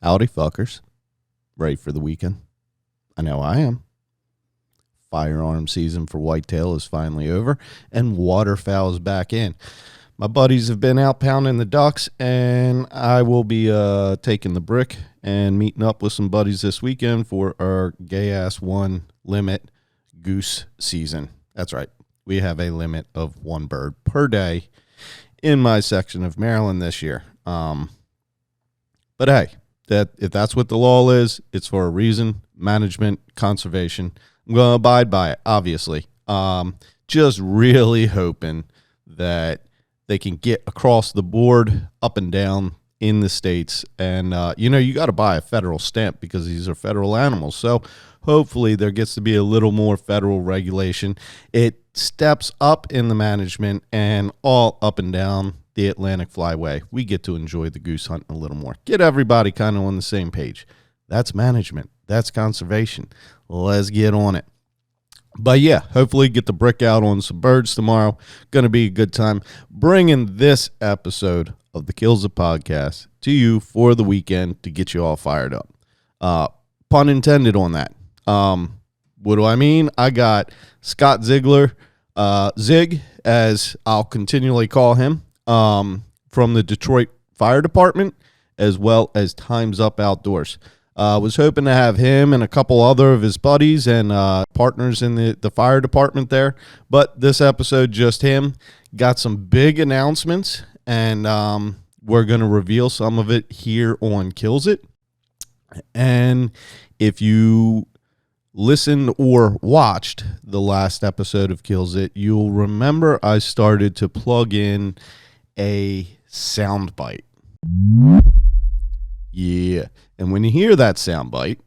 Howdy, fuckers. Ready for the weekend? I know I am. Firearm season for whitetail is finally over, and waterfowl is back in. My buddies have been out pounding the ducks, and I will be taking the brick and meeting up with some buddies this weekend for our gay-ass one limit goose season. That's right. We have a limit of one bird per day in my section of Maryland this year. But hey, if that's what the law is, it's for a reason. Management, conservation. I'm going to abide by it, obviously. Just really hoping that they can get across the board, up and down in the states. And, you got to buy a federal stamp because these are federal animals. So hopefully there gets to be a little more federal regulation. It steps up in the management and all up and down the Atlantic Flyway. We get to enjoy the goose hunting a little more. Get everybody kind of on the same page. That's management. That's conservation. Let's get on it. But yeah, hopefully get the brick out on some birds tomorrow. Going to be a good time. Bringing this episode of the Kills It Podcast to you for the weekend to get you all fired up. Pun intended on that. What do I mean? I got Scott Ziegler, Zig, as I'll continually call him, from the Detroit Fire Department, as well as Time's Up Outdoors. Was hoping to have him and a couple other of his buddies and partners in the fire department there. But this episode, just him. Got some big announcements, and we're going to reveal some of it here on Kills It. And if you listened or watched the last episode of Kills It, you'll remember I started to plug in a soundbite. Yeah. And when you hear that soundbite,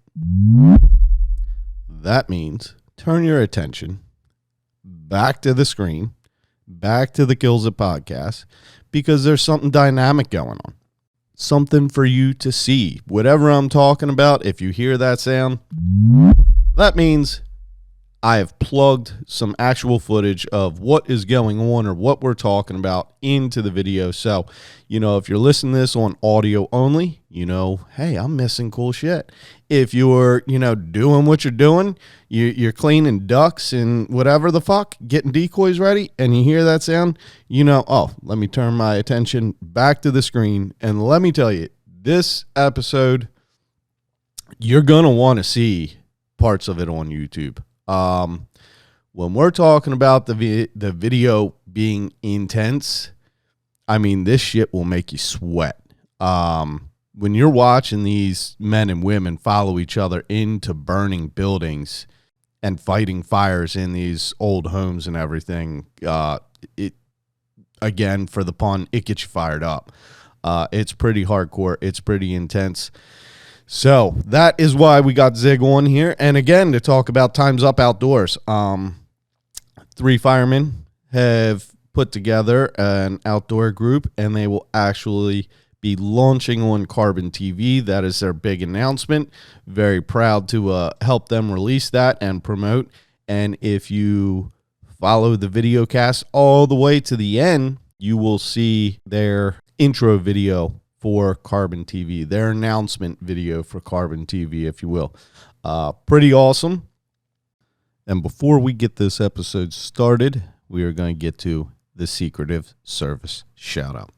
that means turn your attention back to the screen, back to the Kills It Podcast, because there's something dynamic going on. Something for you to see. Whatever I'm talking about, if you hear that sound, that means I have plugged some actual footage of what is going on or what we're talking about into the video. So, if you're listening to this on audio only, hey, I'm missing cool shit. If you're, doing what you're doing, you're cleaning ducks and whatever the fuck, getting decoys ready, and you hear that sound, let me turn my attention back to the screen. And let me tell you, this episode, you're going to want to see parts of it on YouTube. When we're talking about the video being intense, I mean, this shit will make you sweat. When you're watching these men and women follow each other into burning buildings and fighting fires in these old homes and everything, it, again, for the pun, it gets you fired up. It's pretty hardcore. It's pretty intense. So that is why we got Zig on here. And again, to talk about Time's Up Outdoors. 3 firemen have put together an outdoor group, and they will actually be launching on Carbon TV. That is their big announcement. Very proud to help them release that and promote. And if you follow the videocast all the way to the end, you will see their intro video for Carbon TV, their announcement video for Carbon TV, if you will. Pretty awesome. And before we get this episode started, we are going to get to the Secretive Service Shoutout.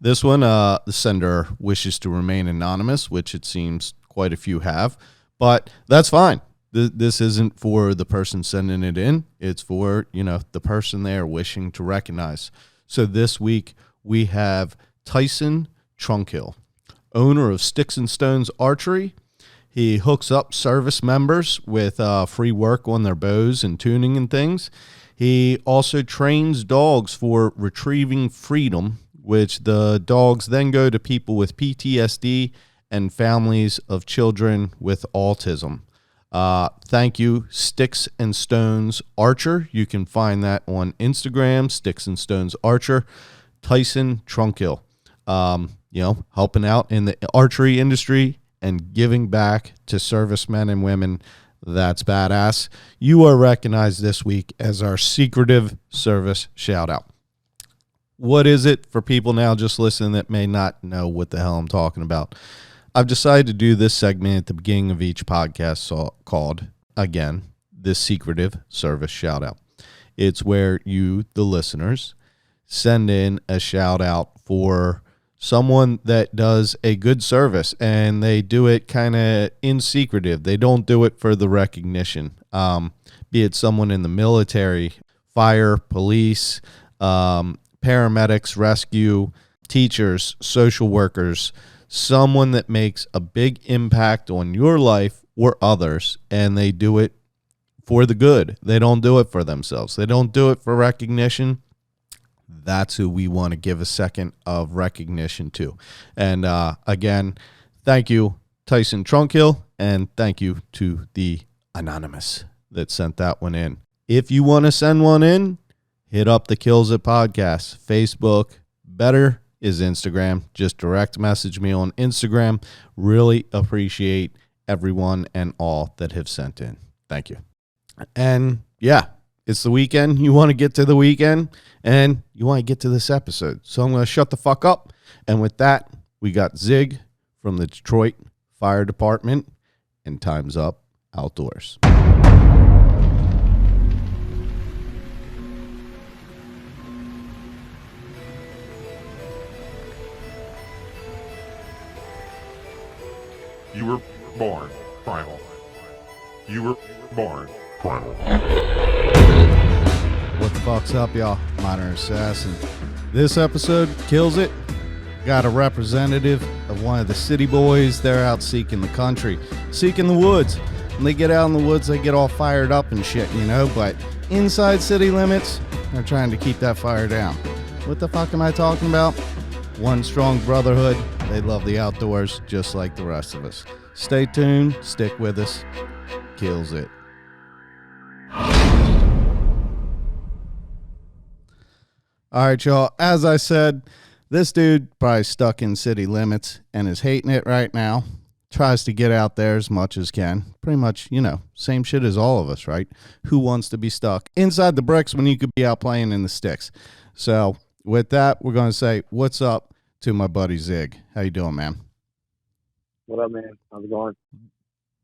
This one, the sender wishes to remain anonymous, which it seems quite a few have, but that's fine. This isn't for the person sending it in. It's for, the person there wishing to recognize. So this week we have Tyson Trunkhill, owner of Sticks and Stones Archery. He hooks up service members with free work on their bows and tuning and things. He also trains dogs for retrieving freedom, which the dogs then go to people with PTSD and families of children with autism. Thank you, Sticks and Stones Archer. You can find that on Instagram, Sticks and Stones Archer. Tyson Trunkhill. Helping out in the archery industry and giving back to servicemen and women. That's badass. You are recognized this week as our Secretive Service Shoutout. What is it for people now just listening that may not know what the hell I'm talking about? I've decided to do this segment at the beginning of each podcast called, again, the Secretive Service Shoutout. It's where you, the listeners, send in a shout out for someone that does a good service, and they do it kind of in secretive. They don't do it for the recognition, be it someone in the military, fire, police, paramedics, rescue, teachers, social workers, someone that makes a big impact on your life or others, and they do it for the good. They don't do it for themselves. They don't do it for recognition. That's who we want to give a second of recognition to. And again, thank you, Tyson Trunkhill, and thank you to the Anonymous that sent that one in. If you want to send one in, hit up the Kills It Podcast, Facebook. Better is Instagram. Just direct message me on Instagram. Really appreciate everyone and all that have sent in. Thank you. And yeah, it's the weekend. You want to get to the weekend, and you want to get to this episode. So I'm going to shut the fuck up. And with that, we got Zig from the Detroit Fire Department, and Time's Up Outdoors. You were born primal. You were born primal. What the fuck's up, y'all? Modern Assassin. This episode kills it. Got a representative of one of the city boys. They're out seeking the country, seeking the woods. When they get out in the woods, they get all fired up and shit, you know, but inside city limits, they're trying to keep that fire down. What the fuck am I talking about? One strong brotherhood. They love the outdoors just like the rest of us. Stay tuned. Stick with us. Kills it. All right, y'all. As I said, this dude probably stuck in city limits and is hating it right now. Tries to get out there as much as can. Pretty much, you know, same shit as all of us, right? Who wants to be stuck inside the bricks when you could be out playing in the sticks? So with that, we're going to say what's up to my buddy Zig. How you doing, man? What up, man? How's it going?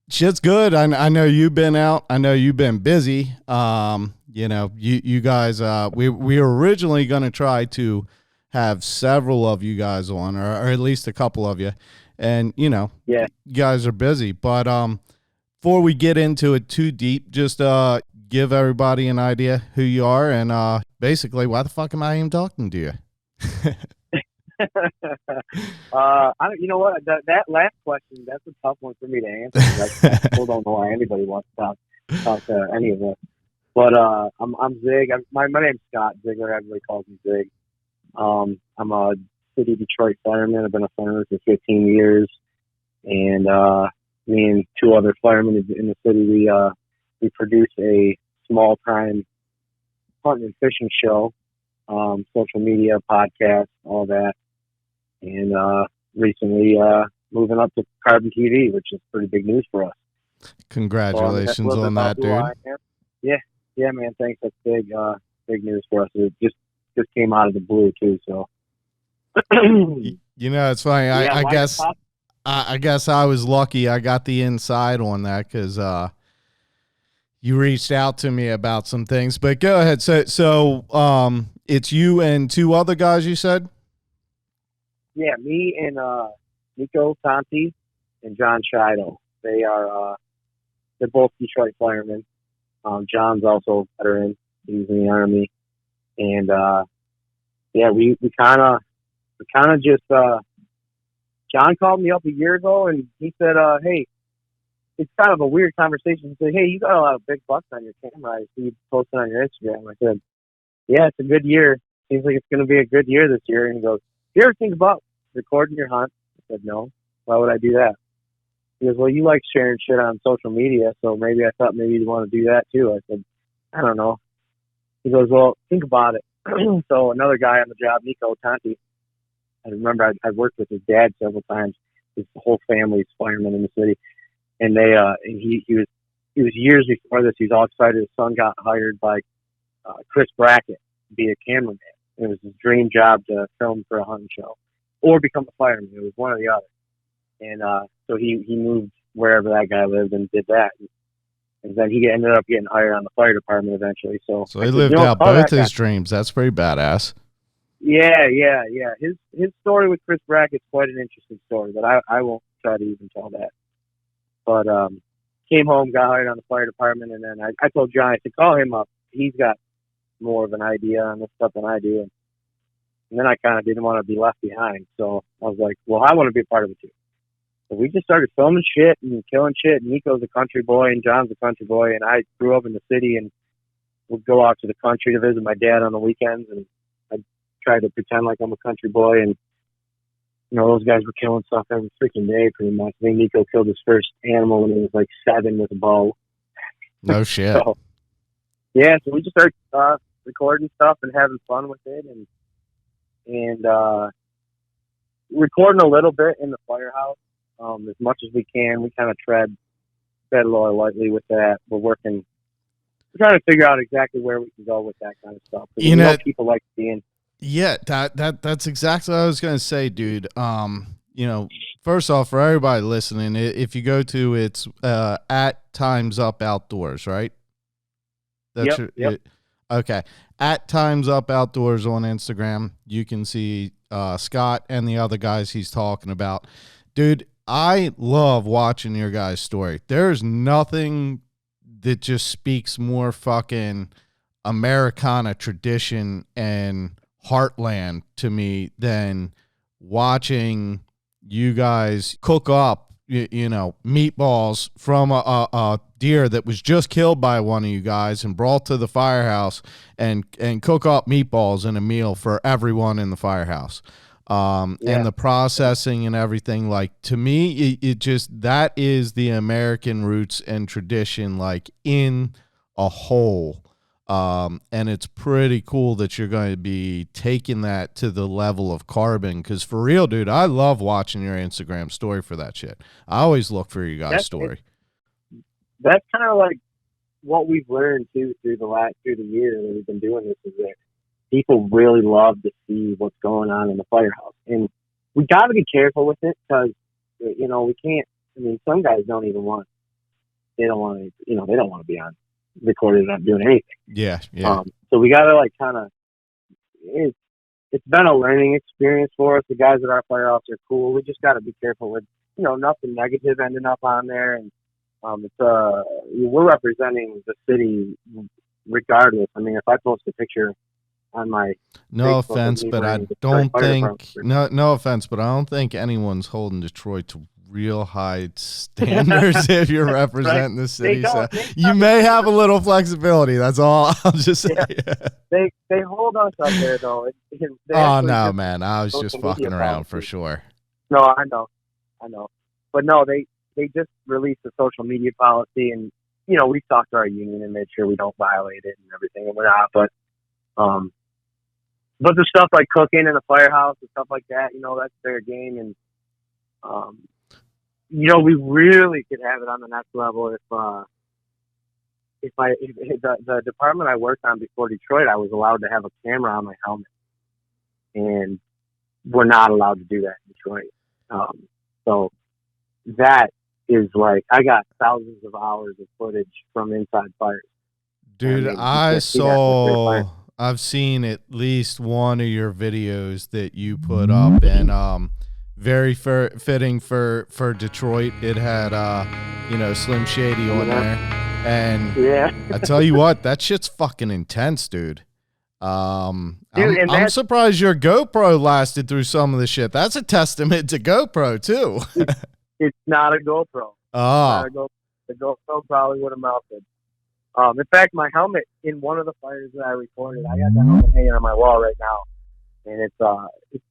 Shit's good. I know you've been out. I know you've been busy. You know, you guys, we were originally going to try to have several of you guys on, or at least a couple of you. And, you know, yeah, you guys are busy. But before we get into it too deep, just give everybody an idea who you are and basically why the fuck am I even talking to you? you know what? That last question, that's a tough one for me to answer. I still don't know why anybody wants to talk to any of us. But I'm Zig. My name's Scot Ziegler. Everybody calls me Zig. I'm a city Detroit fireman. I've been a fireman for 15 years, and me and two other firemen in the city, we produce a small time hunting and fishing show, social media, podcast, all that. And recently moving up to Carbon TV, which is pretty big news for us. Congratulations on that, dude. Yeah, man. Thanks. That's big news for us. It just came out of the blue too. So, you know, it's funny. I guess I was lucky. I got the inside on that because you reached out to me about some things. But go ahead. So it's you and two other guys, you said? Yeah, me and Nico Tanti and John Shido. They're both Detroit firemen. John's also a veteran. He's in the Army. And we kind of just John called me up a year ago and he said, hey, it's kind of a weird conversation. He said, hey, you got a lot of big bucks on your camera. I see you posting on your Instagram. I said, yeah, it's a good year. Seems like it's going to be a good year this year. And he goes, you ever think about recording your hunt? I said, no. Why would I do that? He goes, well, you like sharing shit on social media, so maybe I thought maybe you'd want to do that too. I said, I don't know. He goes, well, think about it. So another guy on the job, Nico Tanti, I remember I've worked with his dad several times. His whole family's firemen in the city. And he was years before this, he was all excited his son got hired by Chris Brackett to be a cameraman. It was his dream job to film for a hunting show or become a fireman. It was one or the other. And so he moved wherever that guy lived and did that. And then he ended up getting hired on the fire department eventually. So he lived out both his dreams. That's pretty badass. Yeah. His story with Chris Brackett's quite an interesting story, but I won't try to even tell that. But came home, got hired on the fire department, and then I told John, I said, call him up. He's got more of an idea on this stuff than I do. And then I kind of didn't want to be left behind. So I was like, well, I want to be a part of it too. So we just started filming shit and killing shit. Nico's a country boy and John's a country boy. And I grew up in the city and would go out to the country to visit my dad on the weekends. And I tried to pretend like I'm a country boy. And, you know, those guys were killing stuff every freaking day pretty much. I think Nico killed his first animal when he was like 7 with a bow. No shit. So we just started recording stuff and having fun with it. And recording a little bit in the firehouse. As much as we can, we kind of tread a little lightly with that. We're trying to figure out exactly where we can go with that kind of stuff. You know, people like seeing. Yeah, that's exactly what I was gonna say, dude. You know, first off, for everybody listening, if you go to at Times Up Outdoors, right? That's yep. Okay, at Times Up Outdoors on Instagram, you can see Scott and the other guys he's talking about, dude. I love watching your guys' story. There's nothing that just speaks more fucking Americana tradition and heartland to me than watching you guys cook up, you know, meatballs from a deer that was just killed by one of you guys and brought to the firehouse and cook up meatballs in a meal for everyone in the firehouse. And the processing and everything, like, to me, it just, that is the American roots and tradition, like, in a whole. And it's pretty cool that you're going to be taking that to the level of carbon, because for real, dude, I love watching your Instagram story for that shit. I always look for you guys' story. That's kind of like what we've learned too through the year that we've been doing this, is that people really love to see what's going on in the firehouse. And we got to be careful with it because, you know, we can't, I mean, some guys don't want to be on recorded not doing anything. Yeah. So we got to like kind of, it's been a learning experience for us. The guys at our firehouse are cool. We just got to be careful with, you know, nothing negative ending up on there. And we're representing the city regardless. I mean, if I post a picture on my no offense, but I don't think no offense, but I don't think anyone's holding Detroit to real high standards if you're representing the city. So you may have a little flexibility. That's all I'll just say. Yeah. They hold us up there though. Oh no, man! I was just fucking around for sure. No, I know, but no, they just released a social media policy, and you know we talked to our union and made sure we don't violate it and everything, and we're not, but the stuff like cooking in the firehouse and stuff like that, you know, that's fair game. And, you know, we really could have it on the next level if the department I worked on before Detroit, I was allowed to have a camera on my helmet, and we're not allowed to do that in Detroit. So that is like, I got thousands of hours of footage from inside fires. Dude, I've seen at least one of your videos that you put up, and very fitting for Detroit. It had Slim Shady on there, and I tell you what, that shit's fucking intense, dude. I'm surprised your GoPro lasted through some of the shit. That's a testament to GoPro too. It's not a GoPro. Oh, the GoPro probably would have melted. In fact, my helmet in one of the fires that I recorded, I got the helmet hanging on my wall right now, and it's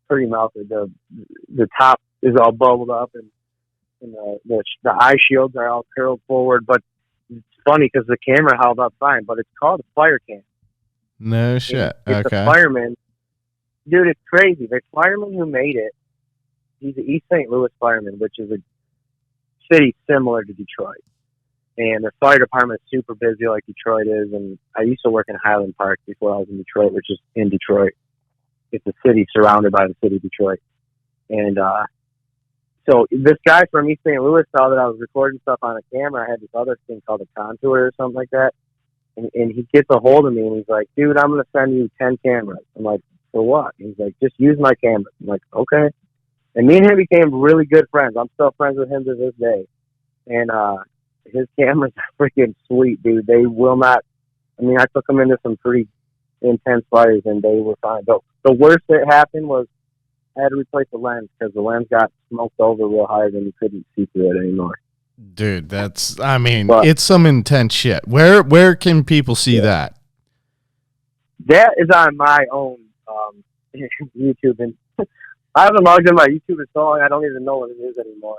pretty melted. The top is all bubbled up, and the eye shields are all curled forward. But it's funny because the camera held up fine, but it's called a fire cam. No shit. It's okay. a fireman, dude. It's crazy. The fireman who made it, he's an East St. Louis fireman, which is a city similar to Detroit. And the fire department is super busy like Detroit is. And I used to work in Highland Park before I was in Detroit, which is in Detroit. It's a city surrounded by the city of Detroit. And So this guy from East St. Louis saw that I was recording stuff on a camera. I had this other thing called a contour or something like that. And he gets a hold of me and he's like, dude, I'm going to send you 10 cameras. I'm like, for what? He's like, just use my cameras. I'm like, okay. And me and him became really good friends. I'm still friends with him to this day. And his cameras are freaking sweet, dude. They will not, I mean, I took them into some pretty intense fires and they were fine. The worst that happened was I had to replace the lens because the lens got smoked over real hard and you couldn't see through it anymore. Dude, it's some intense shit. Where can people see that? That is on my own YouTube, and I haven't logged in my YouTube in so long I don't even know what it is anymore.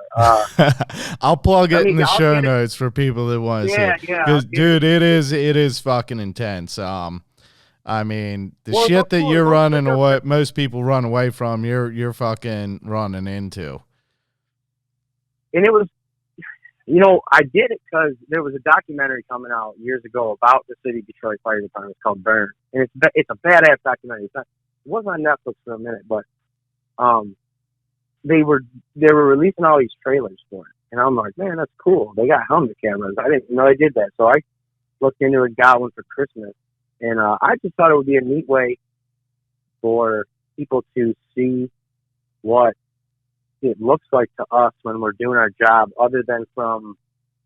I'll plug it in the show notes for people that want to see it. Yeah. Because, dude, it is fucking intense. I mean, shit that you're running away, most people run away from, you're fucking running into. And it was, you know, I did it because there was a documentary coming out years ago about the city of Detroit Fire Department. It's called Burn, and it's a badass documentary. It was on Netflix for a minute, but they were releasing all these trailers for it, and I'm like, man, that's cool. They got helmet cameras. I didn't know they did that, so I looked into it, got one for Christmas, and I just thought it would be a neat way for people to see what it looks like to us when we're doing our job, other than from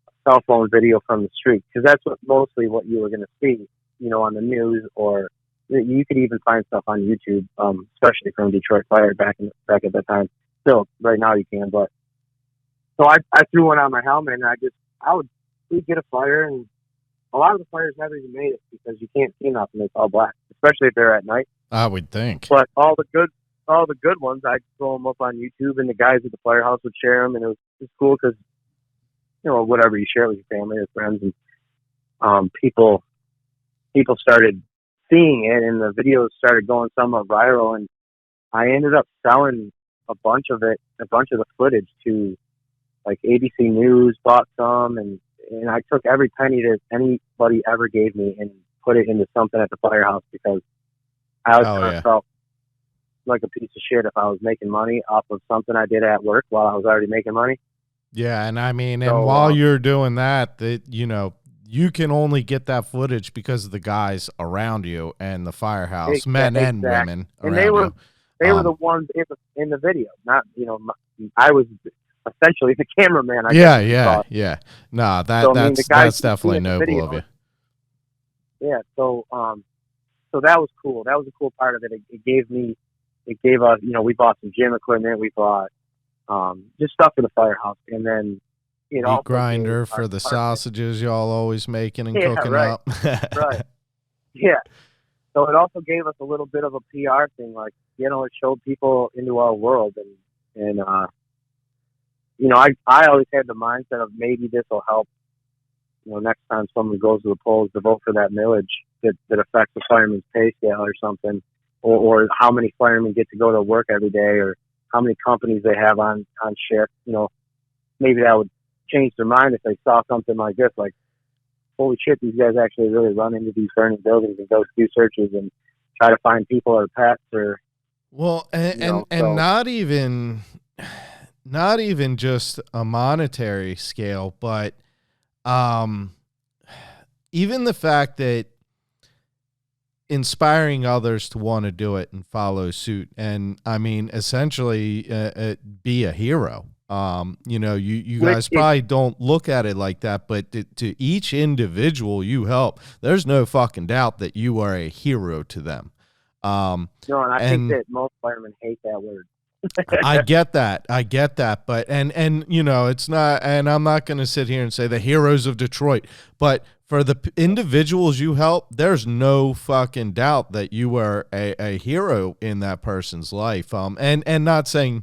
a cell phone video from the street, because that's mostly what you were going to see, you know, on the news, or you could even find stuff on YouTube, especially from Detroit Fire back at that time. Still, right now you can, but so I threw one on my helmet, and we'd get a fire, and a lot of the fires never even made it because you can't see nothing. It's all black, especially if they're at night. I would think. But all the good ones, I'd throw them up on YouTube, and the guys at the firehouse would share them, and it was cool because, you know, whatever you share with your family or friends, and people started seeing it, and the videos started going somewhat viral, and I ended up selling a bunch of the footage to, like, ABC News bought some, and I took every penny that anybody ever gave me and put it into something at the firehouse, because I always felt like a piece of shit if I was making money off of something I did at work while I was already making money. Yeah, and I mean, and while you're doing that, you know, you can only get that footage because of the guys around you and the firehouse, men and women and around they were the ones in the video, not, you know, I was essentially the cameraman. Yeah. No, that's definitely noble of you. Yeah, so that was cool. That was a cool part of it. It gave us, you know, we bought some gym equipment, we bought just stuff for the firehouse, and then, you know, meat grinder for the sausages y'all always making and cooking up. Right. Yeah. So it also gave us a little bit of a PR thing, like, you know, it showed people into our world, and you know, I always had the mindset of maybe this will help, you know, next time someone goes to the polls to vote for that millage that affects the fireman's pay scale or something, or how many firemen get to go to work every day, or how many companies they have on shift. You know, maybe that would change their mind if they saw something like this, like, holy shit, these guys actually really run into these burning buildings and go do searches and try to find people or pets, or, well, and not even just a monetary scale, but even the fact that inspiring others to want to do it and follow suit, and I mean, essentially be a hero. You know, you guys probably don't look at it like that, but to each individual you help, there's no fucking doubt that you are a hero to them. No, and I think that most firemen hate that word. I get that, but and you know, it's not, and I'm not going to sit here and say the heroes of Detroit, but for the individuals you help, there's no fucking doubt that you are a hero in that person's life. And not saying,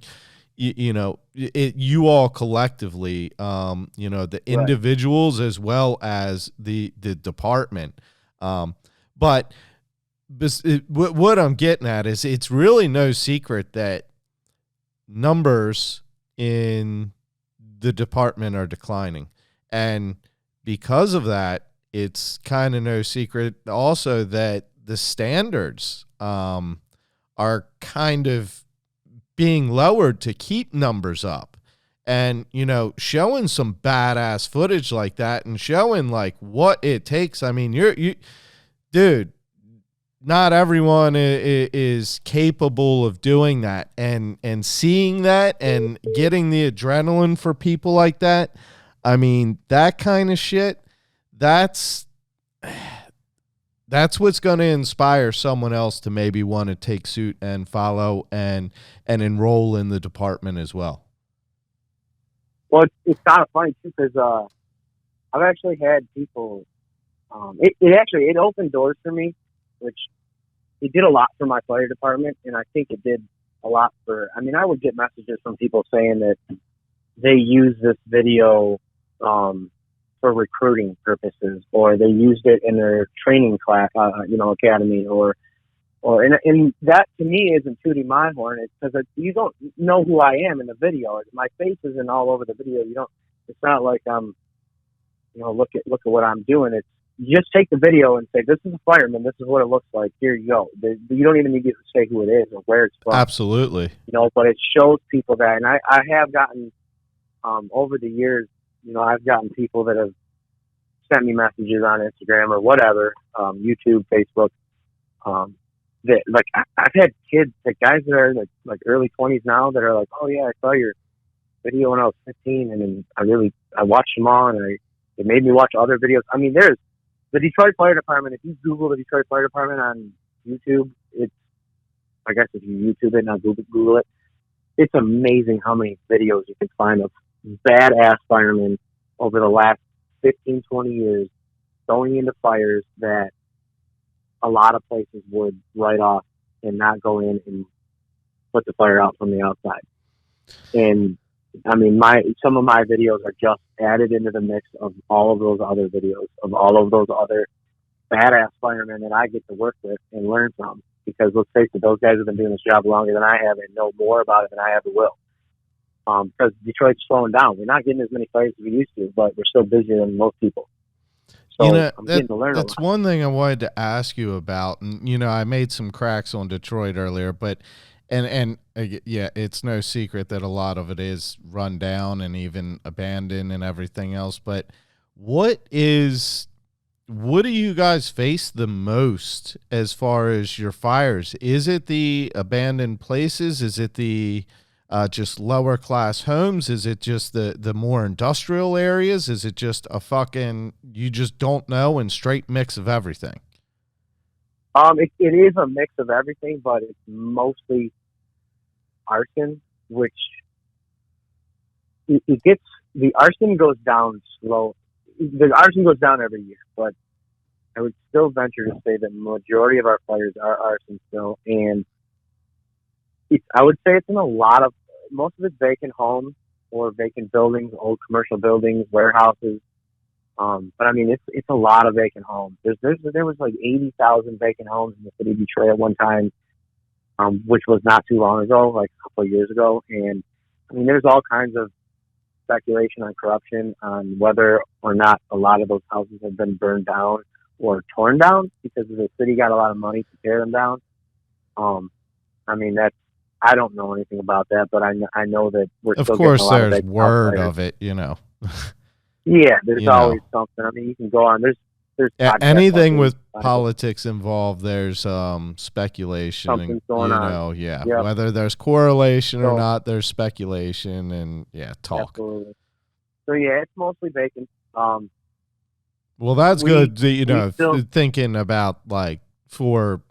you know, you all collectively, you know, the individuals as well as the department. But what I'm getting at is it's really no secret that numbers in the department are declining. And because of that, it's kind of no secret also that the standards are kind of being lowered to keep numbers up. and, you know, showing some badass footage like that and showing like what it takes. I mean, dude, not everyone is capable of doing that, and seeing that and getting the adrenaline for people like that. I mean, that kind of shit, that's what's going to inspire someone else to maybe want to take suit and follow and enroll in the department as well. Well, it's kind of funny too, because I've actually had people. It opened doors for me, which it did a lot for my fire department, and I think it did a lot for. I mean, I would get messages from people saying that they use this video for recruiting purposes, or they used it in their training class, academy, and that to me isn't tooting my horn. It's because you don't know who I am in the video. My face isn't all over the video. You don't. It's not like I'm, look at what I'm doing. It's you just take the video and say, this is a fireman. This is what it looks like. Here you go. You don't even need to say who it is or where it's from. Absolutely. But it shows people that, and I have gotten over the years. I've gotten people that have sent me messages on Instagram or whatever, YouTube, Facebook. That like I've had kids, like guys that are like early 20s now that are like, oh yeah, I saw your video when I was 15, and then I watched them all, and it made me watch other videos. I mean, there's the Detroit Fire Department. If you Google the Detroit Fire Department on YouTube, I guess if you YouTube it, not Google it, it's amazing how many videos you can find of badass firemen over the last 15, 20 years going into fires that a lot of places would write off and not go in and put the fire out from the outside. And I mean, some of my videos are just added into the mix of all of those other videos of all of those other badass firemen that I get to work with and learn from. Because let's face it, those guys have been doing this job longer than I have and know more about it than I ever will. Because Detroit's slowing down. We're not getting as many fires as we used to, but we're still busier than most people. So I'm getting to learn that's one thing I wanted to ask you about. And, I made some cracks on Detroit earlier, but, and yeah, it's no secret that a lot of it is run down and even abandoned and everything else. But what do you guys face the most as far as your fires? Is it the abandoned places? Is it the just lower class homes? Is it just the more industrial areas? Is it just you just don't know, and straight mix of everything? It is a mix of everything, but it's mostly arson, which the arson goes down slow. The arson goes down every year, but I would still venture to say that the majority of our fires are arson still, and I would say it's in most of it's vacant homes or vacant buildings, old commercial buildings, warehouses. But I mean, it's a lot of vacant homes. There was like 80,000 vacant homes in the city of Detroit at one time, which was not too long ago, like a couple of years ago. And I mean, there's all kinds of speculation on corruption on whether or not a lot of those houses have been burned down or torn down because the city got a lot of money to tear them down. I mean, I don't know anything about that, but I know that we're still getting a lot of there's word of it, Yeah, there's always something. I mean, you can go on. There's anything with politics involved. There's speculation. Something's going on. Yeah. Yep. Whether there's correlation or not, there's speculation and talk. Absolutely. So yeah, it's mostly vacant. Well, that's good. Thinking about like for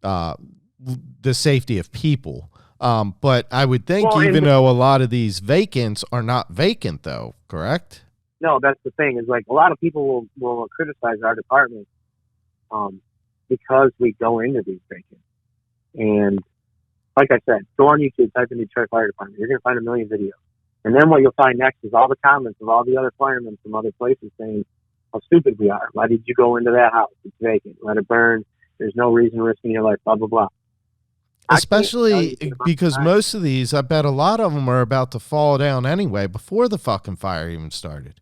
the safety of people. But I would think though a lot of these vacants are not vacant though, correct? No, that's the thing is like a lot of people will criticize our department because we go into these vacants. And like I said, go on YouTube, type in Detroit Fire Department. You're going to find a million videos. And then what you'll find next is all the comments of all the other firemen from other places saying how stupid we are. Why did you go into that house? It's vacant. Let it burn. There's no reason risking your life, blah, blah, blah. Especially because most of these, I bet a lot of them are about to fall down anyway before the fucking fire even started.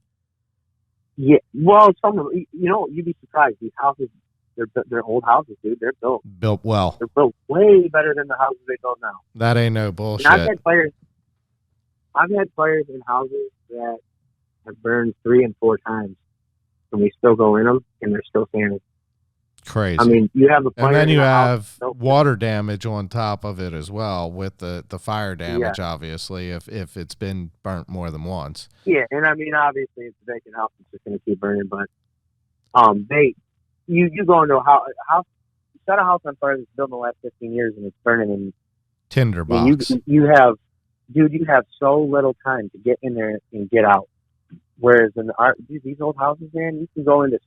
Yeah, well, some of them, you'd be surprised. These houses, they're old houses, dude. They're built well. They're built way better than the houses they build now. That ain't no bullshit. And I've had fires. I've had fires in houses that have burned 3 and 4 times, and we still go in them, and they're still standing. Crazy. I mean, you have a fire and then in you a have house, water damage on top of it as well with the fire damage, obviously, if it's been burnt more than once. Yeah, and I mean, obviously, it's a vacant house, it's just going to keep burning, but you go into a house, set a house on fire that's built in the last 15 years, and it's burning, and Tinderbox. you have so little time to get in there and get out. Whereas in these old houses, man, you can go into.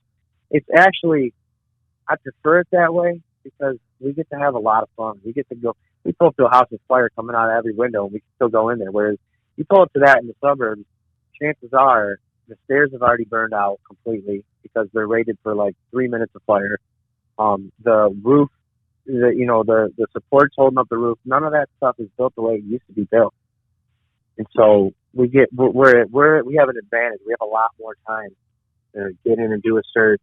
It's actually, I prefer it that way because we get to have a lot of fun. We get to go. We pull up to a house with fire coming out of every window, and we can still go in there. Whereas you pull up to that in the suburbs, chances are the stairs have already burned out completely because they're rated for like 3 minutes of fire. The roof, the supports holding up the roof, none of that stuff is built the way it used to be built. And so we have an advantage. We have a lot more time to get in and do a search,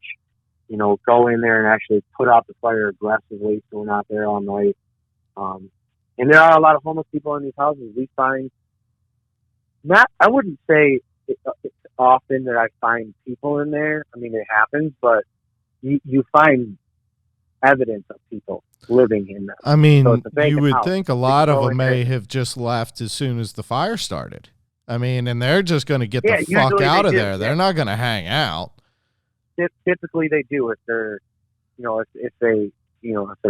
go in there and actually put out the fire aggressively so we're not there all night. And there are a lot of homeless people in these houses. We find, I wouldn't say it's often that I find people in there. I mean, it happens, but you find evidence of people living in them. I mean, so you would house. think a lot of them may have just left as soon as the fire started. I mean, and they're just going to get the fuck out of there. They're not going to hang out. Typically they do if they're, if they're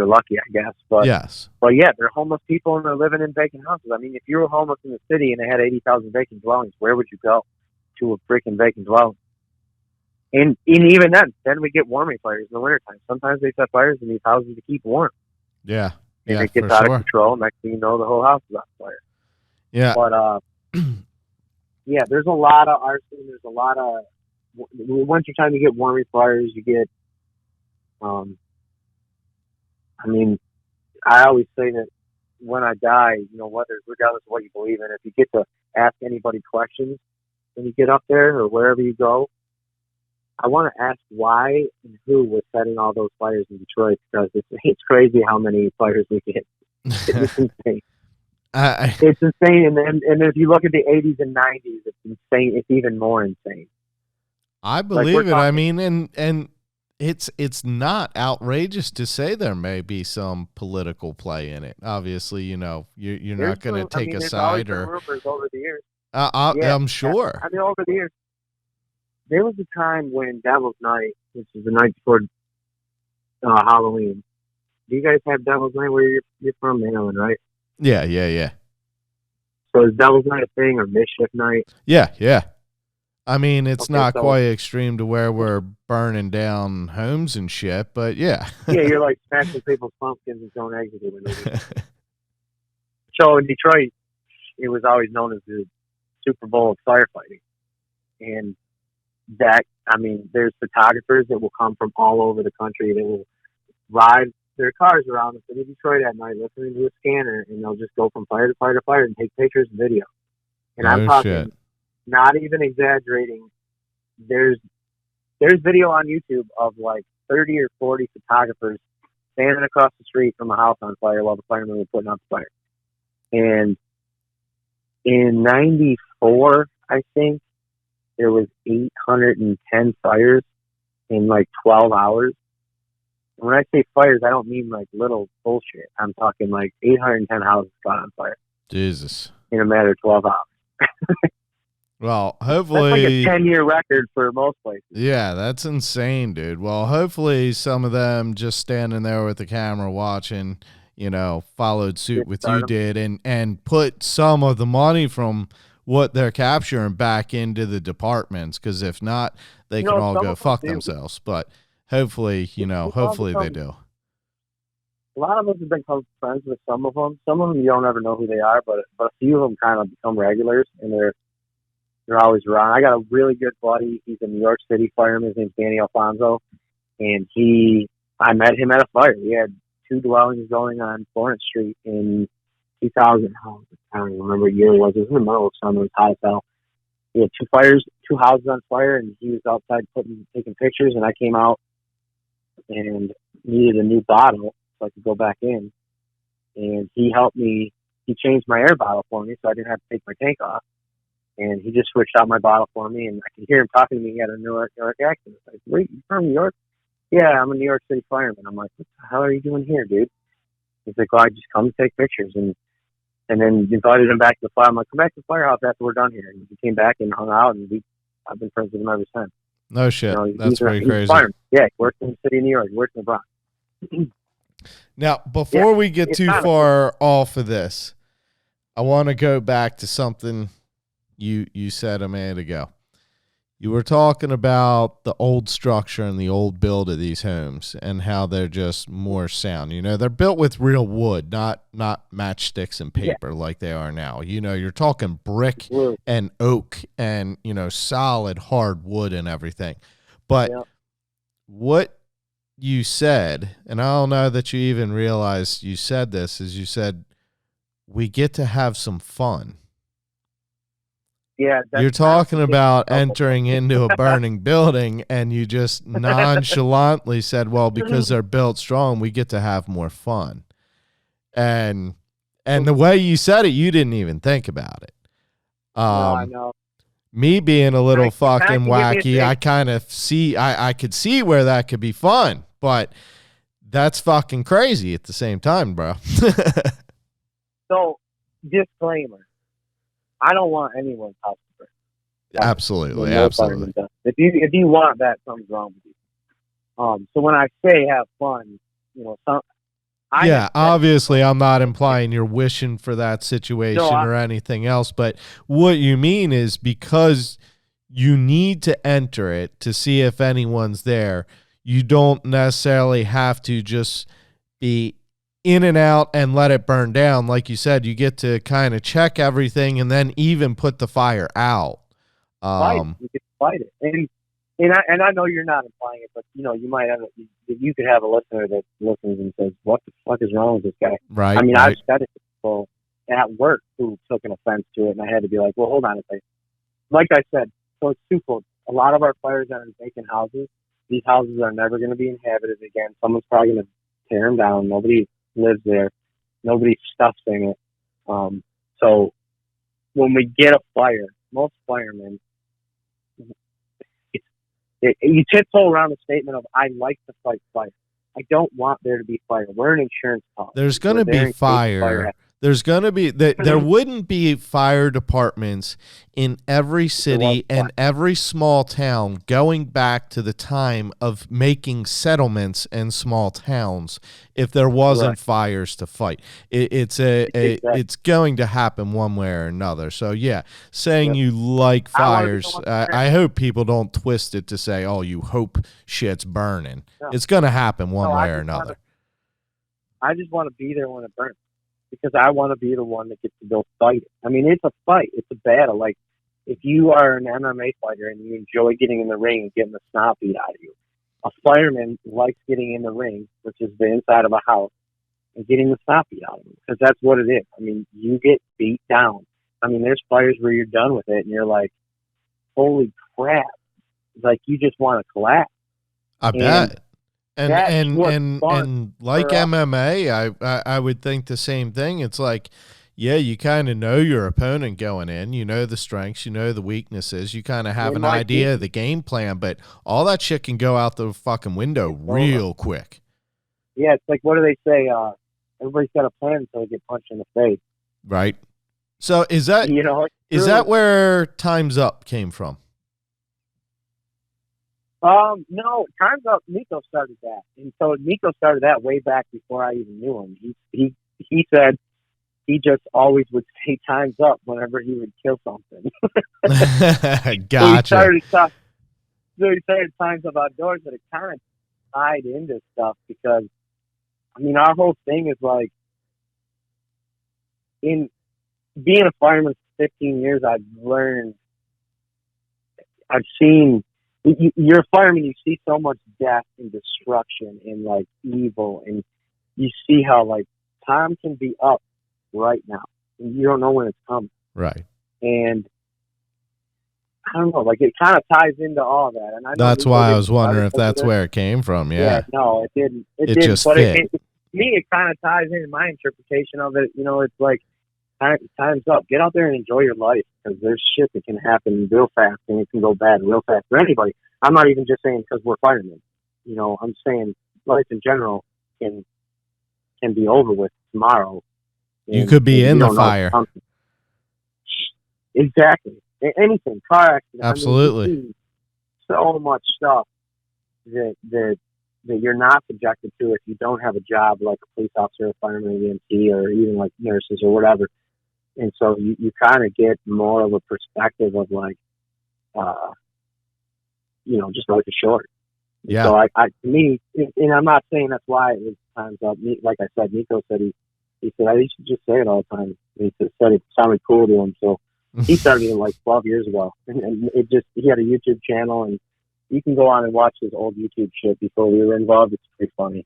lucky, I guess. But yes. But yeah, they're homeless people and they're living in vacant houses. I mean, if you were homeless in the city and they had 80,000 vacant dwellings, where would you go? To a freaking vacant dwelling. And even then we get warming fires in the wintertime. Sometimes they set fires in these houses to keep warm. Yeah. And it gets out of control. Next thing you know, the whole house is on fire. Yeah. But, yeah, there's a lot of arson. There's a lot of, winter time you get warming fires. You get, I mean, I always say that when I die, regardless of what you believe in, if you get to ask anybody questions when you get up there or wherever you go, I want to ask why and who was setting all those fires in Detroit, because it's crazy how many fires we get. It's insane. It's insane. And if you look at the 80s and 90s, it's insane. It's even more insane. I believe it. I mean, and it's not outrageous to say there may be some political play in it. Obviously, you're not going to take a side or rumors over the years. I'm sure. I mean, over the years, there was a time when Devil's Night, which is the night before Halloween. Do you guys have Devil's Night where you're from, Maryland, right? Yeah. So is Devil's Night a thing or Mischief Night? Yeah. I mean, it's not quite extreme to where we're burning down homes and shit, but yeah. Yeah, you're like smashing people's pumpkins and throwing eggs at the window. So in Detroit, it was always known as the Super Bowl of firefighting. And there's photographers that will come from all over the country that will ride their cars around the city of Detroit at night, listening to a scanner, and they'll just go from fire to fire to fire and take pictures and video. And I'm talking, not even exaggerating, there's video on YouTube of like 30 or 40 photographers standing across the street from a house on fire while the firemen were putting out the fire. And in 94, I think, there was 810 fires in like 12 hours. And when I say fires, I don't mean like little bullshit. I'm talking like 810 houses got on fire. Jesus. In a matter of 12 hours. Well, hopefully... That's like a 10-year record for most places. Yeah, that's insane, dude. Well, hopefully some of them just standing there with the camera watching, followed suit with you did and put some of the money from what they're capturing back into the departments, because if not, they can all go fuck themselves. But hopefully, hopefully they do. A lot of us have become friends with some of them. Some of them you don't ever know who they are, but a few of them kind of become regulars, and they're always around. I got a really good buddy. He's a New York City fireman. His name's Danny Alfonso, and I met him at a fire. We had 2 dwellings going on Florence Street in 2000. I don't even remember what year it was. It was in the middle of summer. It was hot as hell. We had 2 houses on fire, and he was outside taking pictures, and I came out and needed a new bottle so I could go back in. And he helped me. He changed my air bottle for me so I didn't have to take my tank off. And he just switched out my bottle for me, and I could hear him talking to me. He had a New York accent. I was like, wait, you from New York? Yeah, I'm a New York City fireman. I'm like, what the hell are you doing here, dude? He's like, well, I just come to take pictures. And then invited him back to the fire. I'm like, come back to the firehouse after we're done here. And he came back and hung out, and I've been friends with him ever since. No shit. That's pretty crazy. Fireman. Yeah, he works in the city of New York. He works in the Bronx. Now, before we get too far off of this, I want to go back to something you said a minute ago. You were talking about the old structure and the old build of these homes and how they're just more sound. You know, they're built with real wood, not matchsticks and paper like they are now. You know, you're talking brick and oak and, you know, solid hard wood and everything. But what you said, and I don't know that you even realized you said this, is you said, we get to have some fun. Yeah, you're talking about entering into a burning building, and you just nonchalantly said, well, because they're built strong, we get to have more fun. And the way you said it, you didn't even think about it. No, I know. Me being a little fucking wacky, I kind of see, I could see where that could be fun, but that's fucking crazy at the same time, bro. So, disclaimer. I don't want anyone's house to burn. Absolutely, absolutely. If you want that, something's wrong with you. So when I say have fun, you know, obviously I'm not implying you're wishing for that situation or anything else, but what you mean is because you need to enter it to see if anyone's there, you don't necessarily have to just be in and out and let it burn down. Like you said, you get to kind of check everything and then even put the fire out. You can fight it. And I know you're not implying it, but you know, you could have a listener that listens and says, what the fuck is wrong with this guy? Right. I mean, I've said it to people at work who took an offense to it, and I had to be like, well, hold on a second. Like I said, so it's twofold. A lot of our fires are in vacant houses. These houses are never going to be inhabited again. Someone's probably going to tear them down. Nobody lives there. Nobody stuffs in it. So when we get a fire, most firemen, you tiptoe around the statement of, I like to fight fire. I don't want there to be fire. We're an insurance company. There's going to be fire. There's going to be there wouldn't be fire departments in every city and every small town going back to the time of making settlements in small towns if there wasn't fires to fight. It's going to happen one way or another. So yeah, saying you like fires, I hope people don't twist it to say, oh, you hope shit's burning. No. It's going to happen one way or another. I just want to be there when it burns. Because I want to be the one that gets to go fight it. I mean, it's a fight. It's a battle. Like, if you are an MMA fighter and you enjoy getting in the ring and getting the snot beat out of you, a fireman likes getting in the ring, which is the inside of a house, and getting the snot beat out of you. Because that's what it is. I mean, you get beat down. I mean, there's fires where you're done with it and you're like, holy crap. Like, you just want to collapse. I bet. And like MMA, I would think the same thing. It's like, yeah, you kind of know your opponent going in. You know the strengths, you know the weaknesses. You kind of have an idea of the game plan, but all that shit can go out the fucking window real quick. Yeah, it's like, what do they say? Everybody's got a plan until they get punched in the face. Right. So is that is that where Time's Up came from? No, Time's Up, Nico started that. And so Nico started that way back before I even knew him. He said he just always would say Time's Up whenever he would kill something. Gotcha. So he started Time's Up Outdoors, but it kind of tied into stuff because, I mean, our whole thing is like, in being a fireman for 15 years, I've seen, you're a fireman, you see so much death and destruction and like evil, and you see how like time can be up right now and you don't know when it's coming. Right. And I don't know, like it kind of ties into all that. And I know that's why I was wondering if that's where it came from. Yeah. No, it didn't. It didn't. Just but fit. To me, it kind of ties into my interpretation of it. You know, it's like time's up. Get out there and enjoy your life, because there's shit that can happen real fast, and it can go bad real fast for anybody. I'm not even just saying because we're firemen. You know, I'm saying life in general can be over with tomorrow. You could be in the fire. Exactly. Anything. Car accident. Absolutely. I mean, you see so much stuff that you're not subjected to if you don't have a job like a police officer, a fireman, EMT, or even like nurses or whatever. And so you kind of get more of a perspective of like, just life is short. Yeah. So to me, and I'm not saying that's why it was time's up. Like I said, Nico said he said, I used to just say it all the time. He said it sounded cool to him. So he started it like 12 years ago. And he had a YouTube channel, and you can go on and watch his old YouTube shit before we were involved. It's pretty funny.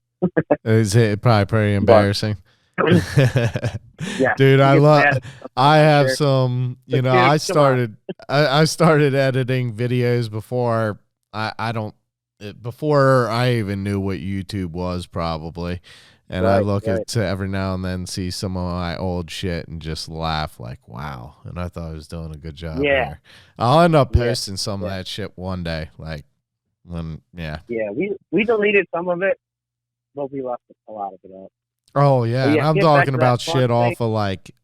Is it probably pretty embarrassing? Yeah, dude, I have sure. some, I started editing videos before before I even knew what YouTube was, probably. And I look at every now and then, see some of my old shit and just laugh like, wow. And I thought I was doing a good job there. I'll end up posting some of that shit one day. Yeah, we deleted some of it, but we left a lot of it up. Oh yeah, and I'm talking about shit off of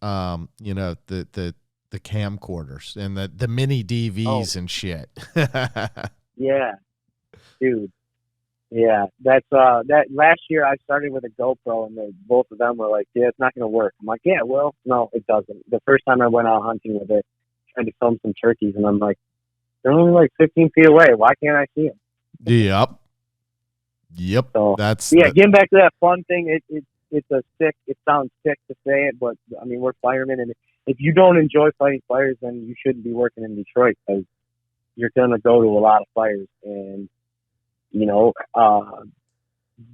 the camcorders and the mini DVs and shit. Yeah, dude. Yeah, that's that last year I started with a GoPro, and both of them were like, yeah, it's not going to work. I'm like, yeah, well, no, it doesn't. The first time I went out hunting with it, trying to film some turkeys, and I'm like, they're only like 15 feet away. Why can't I see them? Yep. So, getting back to that fun thing, it sounds sick to say it, but I mean, we're firemen, and if you don't enjoy fighting fires, then you shouldn't be working in Detroit, because you're going to go to a lot of fires, and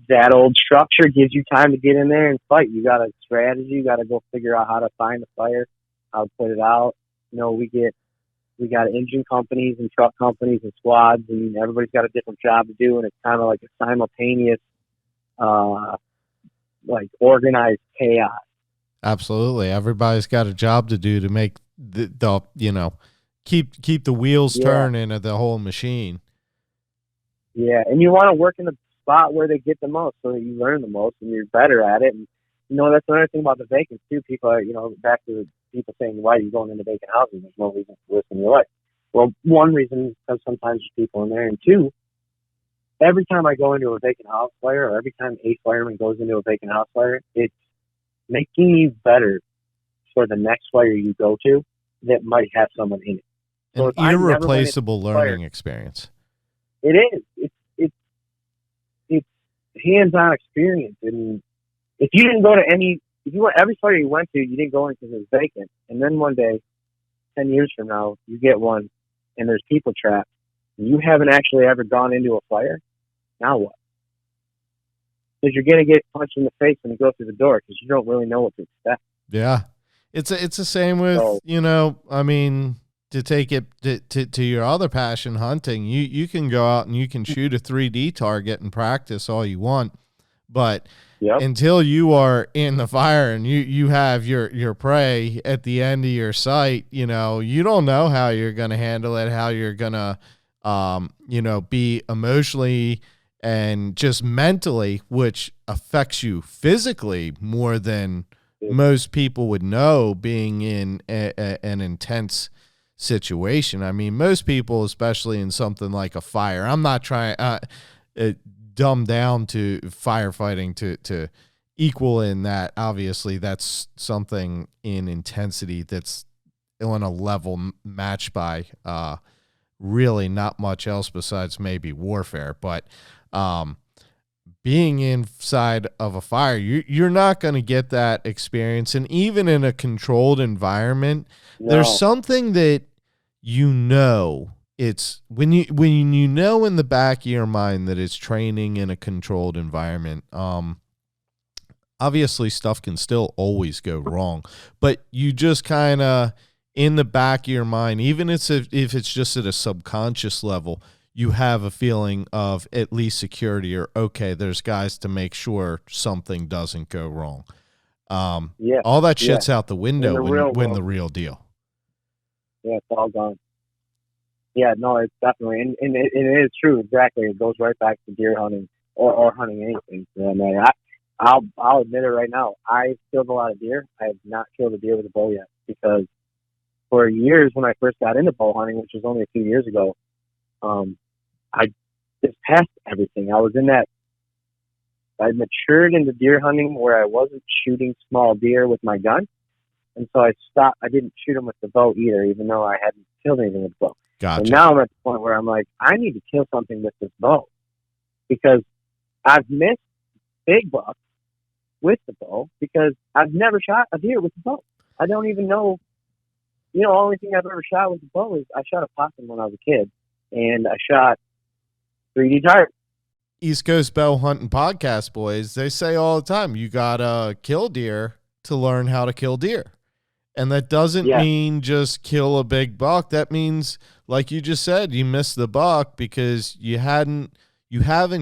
that old structure gives you time to get in there and fight. You got a strategy. You got to go figure out how to find the fire, how to put it out. We got engine companies and truck companies and squads, and everybody's got a different job to do, and it's kind of like a simultaneous, organized chaos. Absolutely. Everybody's got a job to do to make keep the wheels turning of the whole machine. Yeah, and you want to work in the spot where they get the most, so that you learn the most and you're better at it. And that's another thing about the vacants too. People are, back to people saying, why are you going into vacant housing? There's no reason to risk in your life. Well, one reason is because sometimes there's people in there, and two, every time I go into a vacant house fire, or every time a fireman goes into a vacant house fire, it's making you better for the next fire you go to that might have someone in it. So an irreplaceable learning experience. It is. It's hands-on experience, and if you didn't go to every fire you went to, you didn't go in because it was vacant, and then one day, 10 years from now, you get one, and there's people trapped, and you haven't actually ever gone into a fire. Now what? Because you're gonna get punched in the face when you go through the door, because you don't really know what to expect. Yeah, it's the same with to take it to your other passion, hunting, you can go out and you can shoot a 3D target and practice all you want, but until you are in the fire and you have your prey at the end of your sight, you don't know how you're going to handle it, how you're going to be emotionally and just mentally, which affects you physically more than most people would know, being in an intense situation. I mean, most people, especially in something like a fire, I'm not trying dumb down to firefighting to equal in that. Obviously, that's something in intensity that's on a level matched by really not much else besides maybe warfare. But being inside of a fire, you're not going to get that experience. And even in a controlled environment, there's something that it's when you know in the back of your mind that it's training in a controlled environment. Obviously, stuff can still always go wrong, but you just kind of in the back of your mind, even if it's just at a subconscious level, you have a feeling of at least security, or okay, there's guys to make sure something doesn't go wrong. Yeah. All that shit's out the window the when real when world. the real deal. Yeah, it's all gone. Yeah, no, it's definitely, and it is true, exactly. It goes right back to deer hunting or hunting anything for that matter. I'll admit it right now. I've killed a lot of deer. I have not killed a deer with a bow yet because for years when I first got into bow hunting, which was only a few years ago, I just passed everything. I matured into deer hunting where I wasn't shooting small deer with my gun. And so I stopped. I didn't shoot them with the bow either, even though I hadn't killed anything with the bow. Gotcha. And now I'm at the point where I'm like, I need to kill something with this bow because I've missed big bucks with the bow because I've never shot a deer with the bow. I don't even know. The only thing I've ever shot with the bow is I shot a possum when I was a kid, and I shot 3D target. East Coast Bow Hunting Podcast boys, they say all the time, you gotta kill deer to learn how to kill deer. And that doesn't mean just kill a big buck. That means, like you just said, you missed the buck because you haven't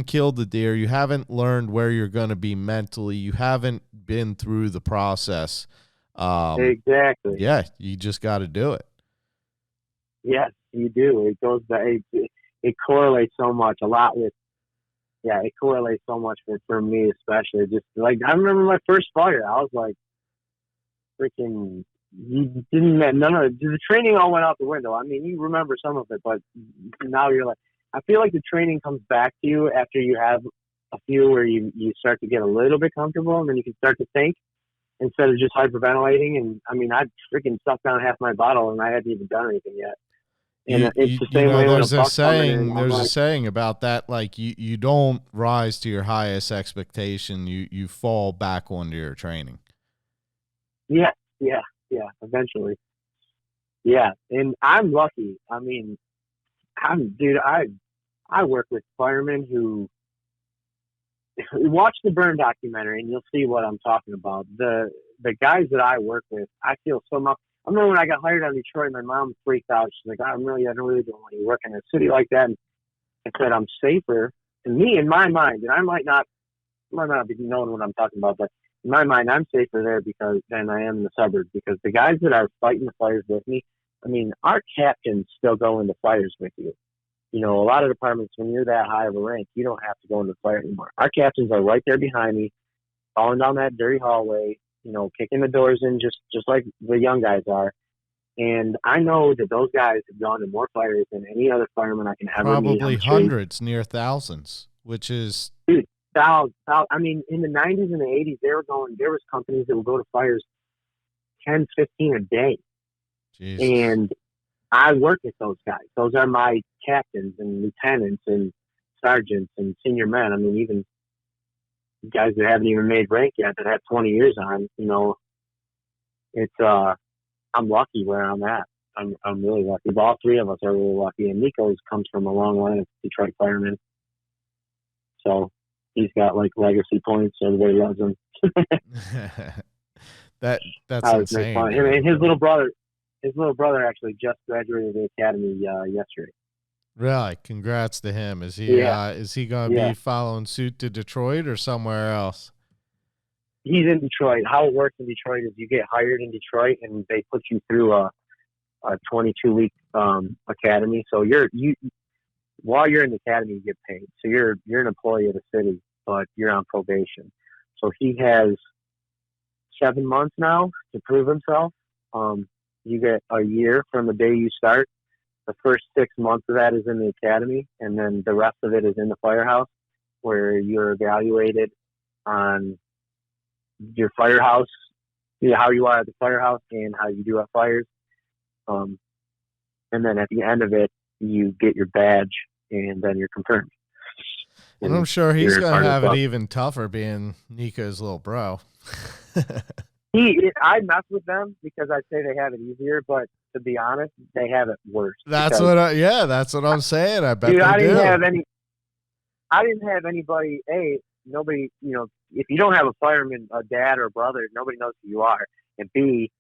killed the deer. You haven't learned where you're going to be mentally. You haven't been through the process. Exactly. Yeah, you just got to do it. Yes, you do. It goes back. It correlates so much. It correlates so much for me, especially. Just like I remember my first fire, I was like, freaking. You didn't. None of the training all went out the window. I mean, you remember some of it, but now you're like. I feel like the training comes back to you after you have a few where you start to get a little bit comfortable, and then you can start to think instead of just hyperventilating. And I mean, I freaking sucked down half my bottle, and I hadn't even done anything yet. And it's the same way. There's a saying. There's a saying about that. Like you don't rise to your highest expectation. You fall back onto your training. Yeah. Eventually. Yeah, and I'm lucky. I mean, I work with firemen who watch the Burn documentary, and you'll see what I'm talking about. The guys that I work with, I feel so much. I remember when I got hired on Detroit, my mom freaked out. She's like, I don't really don't want you working in a city like that. And I said, I'm safer. And me, in my mind, and I might not be knowing what I'm talking about, but in my mind, I'm safer there than I am in the suburbs because the guys that are fighting the fires with me, I mean, our captains still go into fires with you. A lot of departments, when you're that high of a rank, you don't have to go into the fire anymore. Our captains are right there behind me, falling down that dirty hallway, kicking the doors in just like the young guys are. And I know that those guys have gone to more fires than any other fireman I can ever meet. Probably hundreds, near thousands, which is... Dude, thousands. I mean, in the 90s and the 80s, there was companies that would go to fires 10, 15 a day. Jesus. And I work with those guys. Those are my captains and lieutenants and sergeants and senior men. I mean, even guys that haven't even made rank yet that have 20 years on, it's, I'm lucky where I'm at. I'm really lucky. But all three of us are really lucky. And Nico's comes from a long line of Detroit firemen. So he's got like legacy points. Everybody loves him. That's insane. And his little brother actually just graduated the academy yesterday. Really? Congrats to him. Is he going to be following suit to Detroit or somewhere else? He's in Detroit. How it works in Detroit is you get hired in Detroit and they put you through a 22-week academy. So while you're in the academy, you get paid. So you're an employee of the city, but you're on probation. So he has 7 months now to prove himself. You get a year from the day you start. The first 6 months of that is in the academy, and then the rest of it is in the firehouse, where you're evaluated on your firehouse, how you are at the firehouse and how you do at fires. And then at the end of it, you get your badge, and then you're confirmed. And I'm sure he's going to have it even tougher being Nico's little bro. I mess with them because I say they have it easier, but to be honest, they have it worse. That's what I'm saying. I bet I didn't have anybody. Nobody. If you don't have a fireman, a dad or a brother, nobody knows who you are. And B,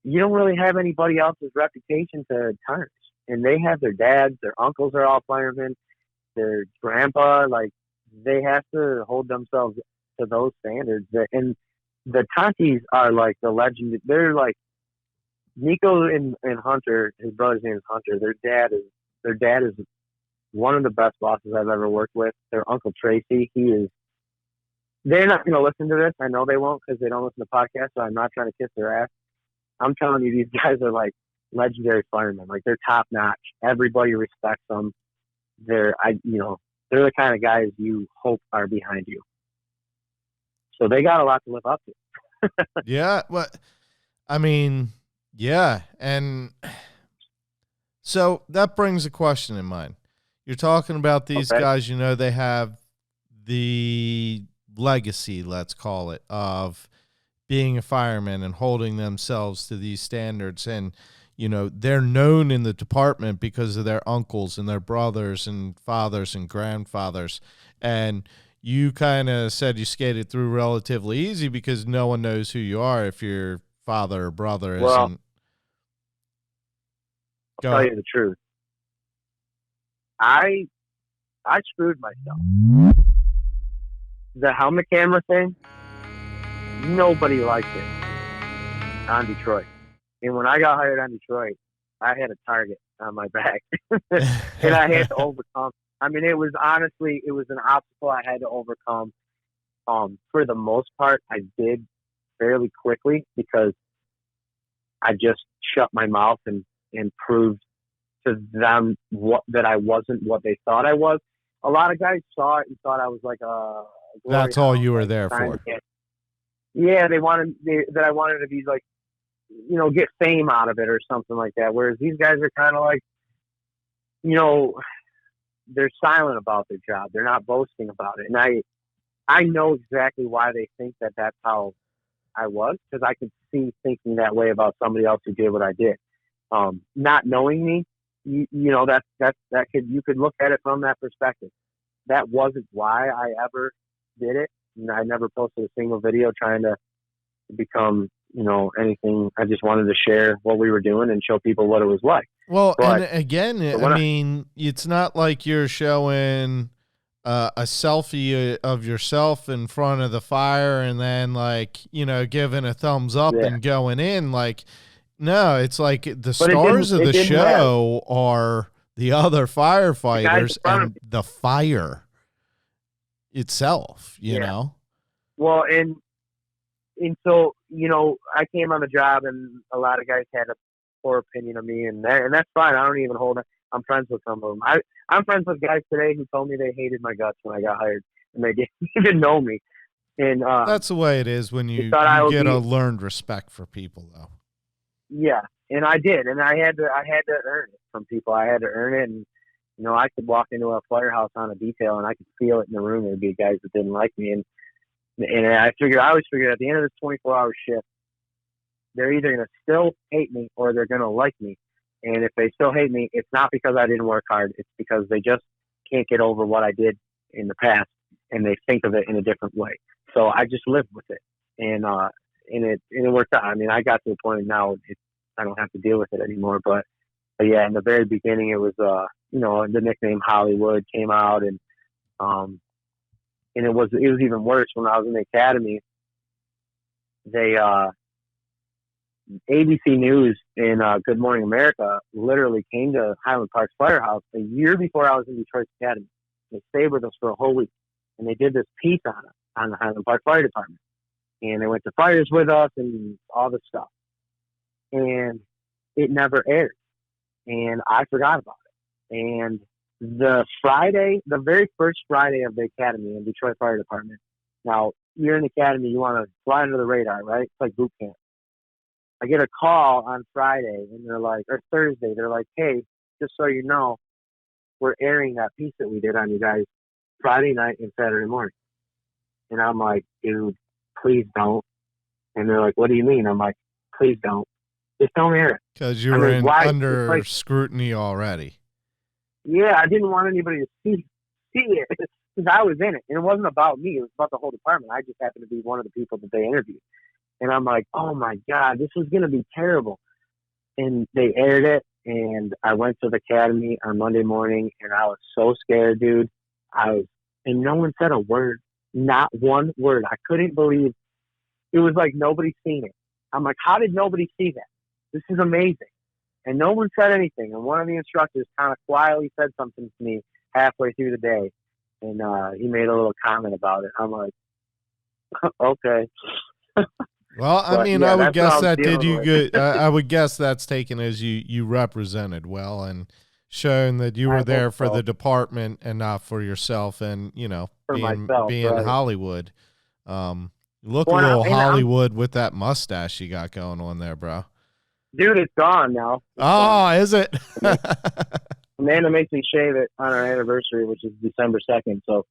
you don't really have anybody else's reputation to tarnish. And they have their dads, their uncles are all firemen, their grandpa. Like they have to hold themselves to those standards. And the Tontis are like the legend. They're like Nico and Hunter. His brother's name is Hunter. Their dad is one of the best bosses I've ever worked with. Their Uncle Tracy, he is. They're not going to listen to this. I know they won't because they don't listen to podcasts. So I'm not trying to kiss their ass. I'm telling you, these guys are like legendary firemen. Like they're top notch. Everybody respects them. They're the kind of guys you hope are behind you. So they got a lot to live up to. Yeah. Well, I mean, yeah. And so that brings a question in mind. You're talking about these guys, they have the legacy, let's call it, of being a fireman and holding themselves to these standards. And, they're known in the department because of their uncles and their brothers and fathers and grandfathers. And you kind of said you skated through relatively easy because no one knows who you are if your father or brother isn't. I'll tell you the truth. I screwed myself. The helmet camera thing, nobody liked it on Detroit. And when I got hired on Detroit, I had a target on my back. And I had to overcome. I mean, it was an obstacle I had to overcome. For the most part, I did fairly quickly because I just shut my mouth and proved to them that I wasn't what they thought I was. A lot of guys saw it and thought I was like a. That's all you were there for. Yeah, I wanted to be like, get fame out of it or something like that. Whereas these guys are kind of like, they're silent about their job. They're not boasting about it. And I know exactly why they think that that's how I was, because I could see thinking that way about somebody else who did what I did. Not knowing me, you could look at it from that perspective. That wasn't why I ever did it. And I never posted a single video trying to become, anything. I just wanted to share what we were doing and show people what it was like. Well, and again, I mean, it's not like you're showing a selfie of yourself in front of the fire and then giving a thumbs up and going in. No, it's like the stars of the show are the other firefighters and the fire itself, you know? Well, and so, I came on the job and a lot of guys had a poor opinion of me and that's fine. I don't even hold it. I'm friends with some of them. I'm friends with guys today who told me they hated my guts when I got hired and they didn't even know me. And that's the way it is when you get a learned respect for people, though. Yeah, and I did, and I had to earn it from people. I had to earn it, and I could walk into a firehouse on a detail, and I could feel it in the room. There'd be guys that didn't like me, and I always figured at the end of this 24-hour shift, they're either going to still hate me or they're going to like me. And if they still hate me, it's not because I didn't work hard. It's because they just can't get over what I did in the past, and they think of it in a different way. So I just lived with it, and it worked out. I mean, I got to the point now I don't have to deal with it anymore. But yeah, in the very beginning, it was the nickname Hollywood came out, and it was even worse when I was in the academy. They ABC News and Good Morning America literally came to Highland Park's Firehouse a year before I was in Detroit's academy. They stayed with us for a whole week, and they did this piece on the Highland Park Fire Department. And they went to fires with us and all this stuff. And it never aired. And I forgot about it. And the very first Friday of the academy in Detroit Fire Department. Now, you're in the academy, you want to fly under the radar, right? It's like boot camp. I get a call on Friday, and or Thursday, they're like, hey, just so you know, we're airing that piece that we did on you guys Friday night and Saturday morning. And I'm like, dude, please don't. And they're like, what do you mean? I'm like, please don't. Just don't air it. Because you were under scrutiny already. Yeah, I didn't want anybody to see it because I was in it. And it wasn't about me. It was about the whole department. I just happened to be one of the people that they interviewed. And I'm like, oh, my God, this was going to be terrible. And they aired it, and I went to the academy on Monday morning, and I was so scared, dude. And no one said a word, not one word. I couldn't believe it was like nobody's seen it. I'm like, how did nobody see that? This is amazing. And no one said anything. And one of the instructors kind of quietly said something to me halfway through the day. And he made a little comment about it. I'm like, okay. Well, I mean, yeah, I would guess that did dealing you with. good. I would guess that's taken as you represented well and shown that you I were there hope for so. the department and not for yourself. And For being myself, right. Hollywood, you look a Well, little and Hollywood with that mustache you got going on there, bro. dude, it's gone now. Oh, is it? Amanda makes me shave it on our anniversary, which is December 2nd. So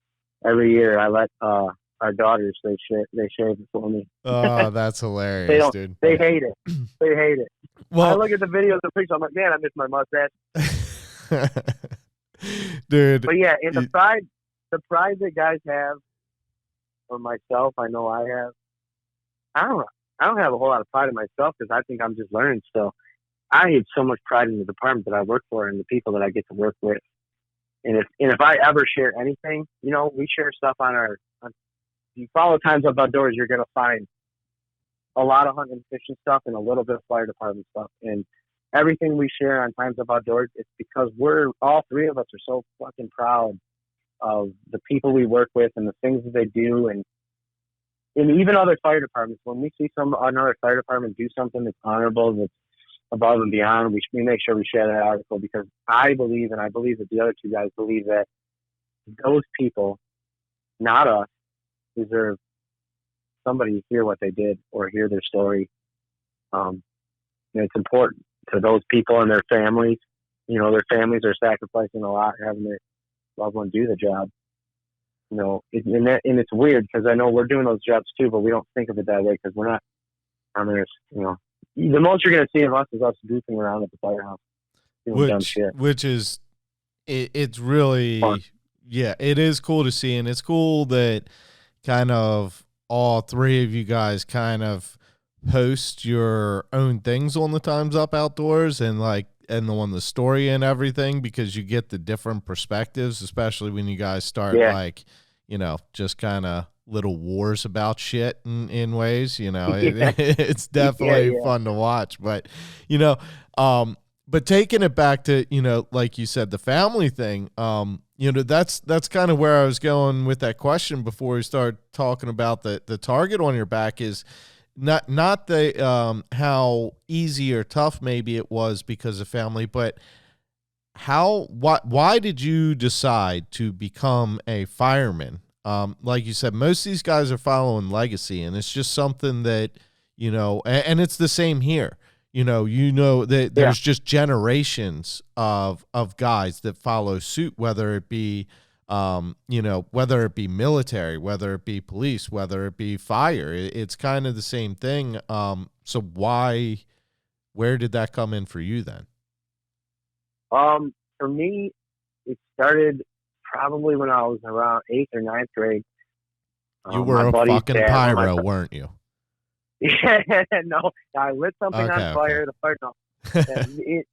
every year I let our daughters, they shave it for me. Oh, that's hilarious, dude. They hate it. They hate it. Well, I look at the videos and pictures. I'm like, man, I miss my mustache. dude. But yeah, and the pride that guys have, or myself, I know I have. I don't have a whole lot of pride in myself because I think I'm just learning still. I had so much pride in the department that I work for and the people that I get to work with. And if I ever share anything, we share stuff on our. If you follow Times Up Outdoors, you're gonna find a lot of hunting and fishing stuff and a little bit of fire department stuff. And everything we share on Times Up Outdoors, it's because all three of us are so fucking proud of the people we work with and the things that they do. And even other fire departments, when we see another fire department do something that's honorable, that's above and beyond, we make sure we share that article because I believe, and I believe that the other two guys believe, that those people, not us, deserve somebody to hear what they did or hear their story. It's important to those people and their families. Their families are sacrificing a lot, having their loved one do the job. And it's weird because I know we're doing those jobs too, but we don't think of it that way because we're not on there. The most you're going to see of us is us goofing around at the firehouse. Which is, it's really fun. Yeah, it is cool to see. And it's cool that kind of all three of you guys kind of post your own things on the Times Up Outdoors and on the story and everything, because you get the different perspectives, especially when you guys start just kind of little wars about shit in ways, it's definitely fun to watch, but but taking it back to, like you said, the family thing, that's kind of where I was going with that question before we start talking about the target on your back is not the how easy or tough maybe it was because of family, but why did you decide to become a fireman? Like you said, most of these guys are following legacy, and it's just something that, and it's the same here. That there's just generations of guys that follow suit, whether it be, whether it be military, whether it be police, whether it be fire. It's kind of the same thing. So where did that come in for you then? For me, it started probably when I was around 8th or 9th grade. You were a fucking pyro, weren't you? Yeah, no, I lit something on fire. Okay. The fire,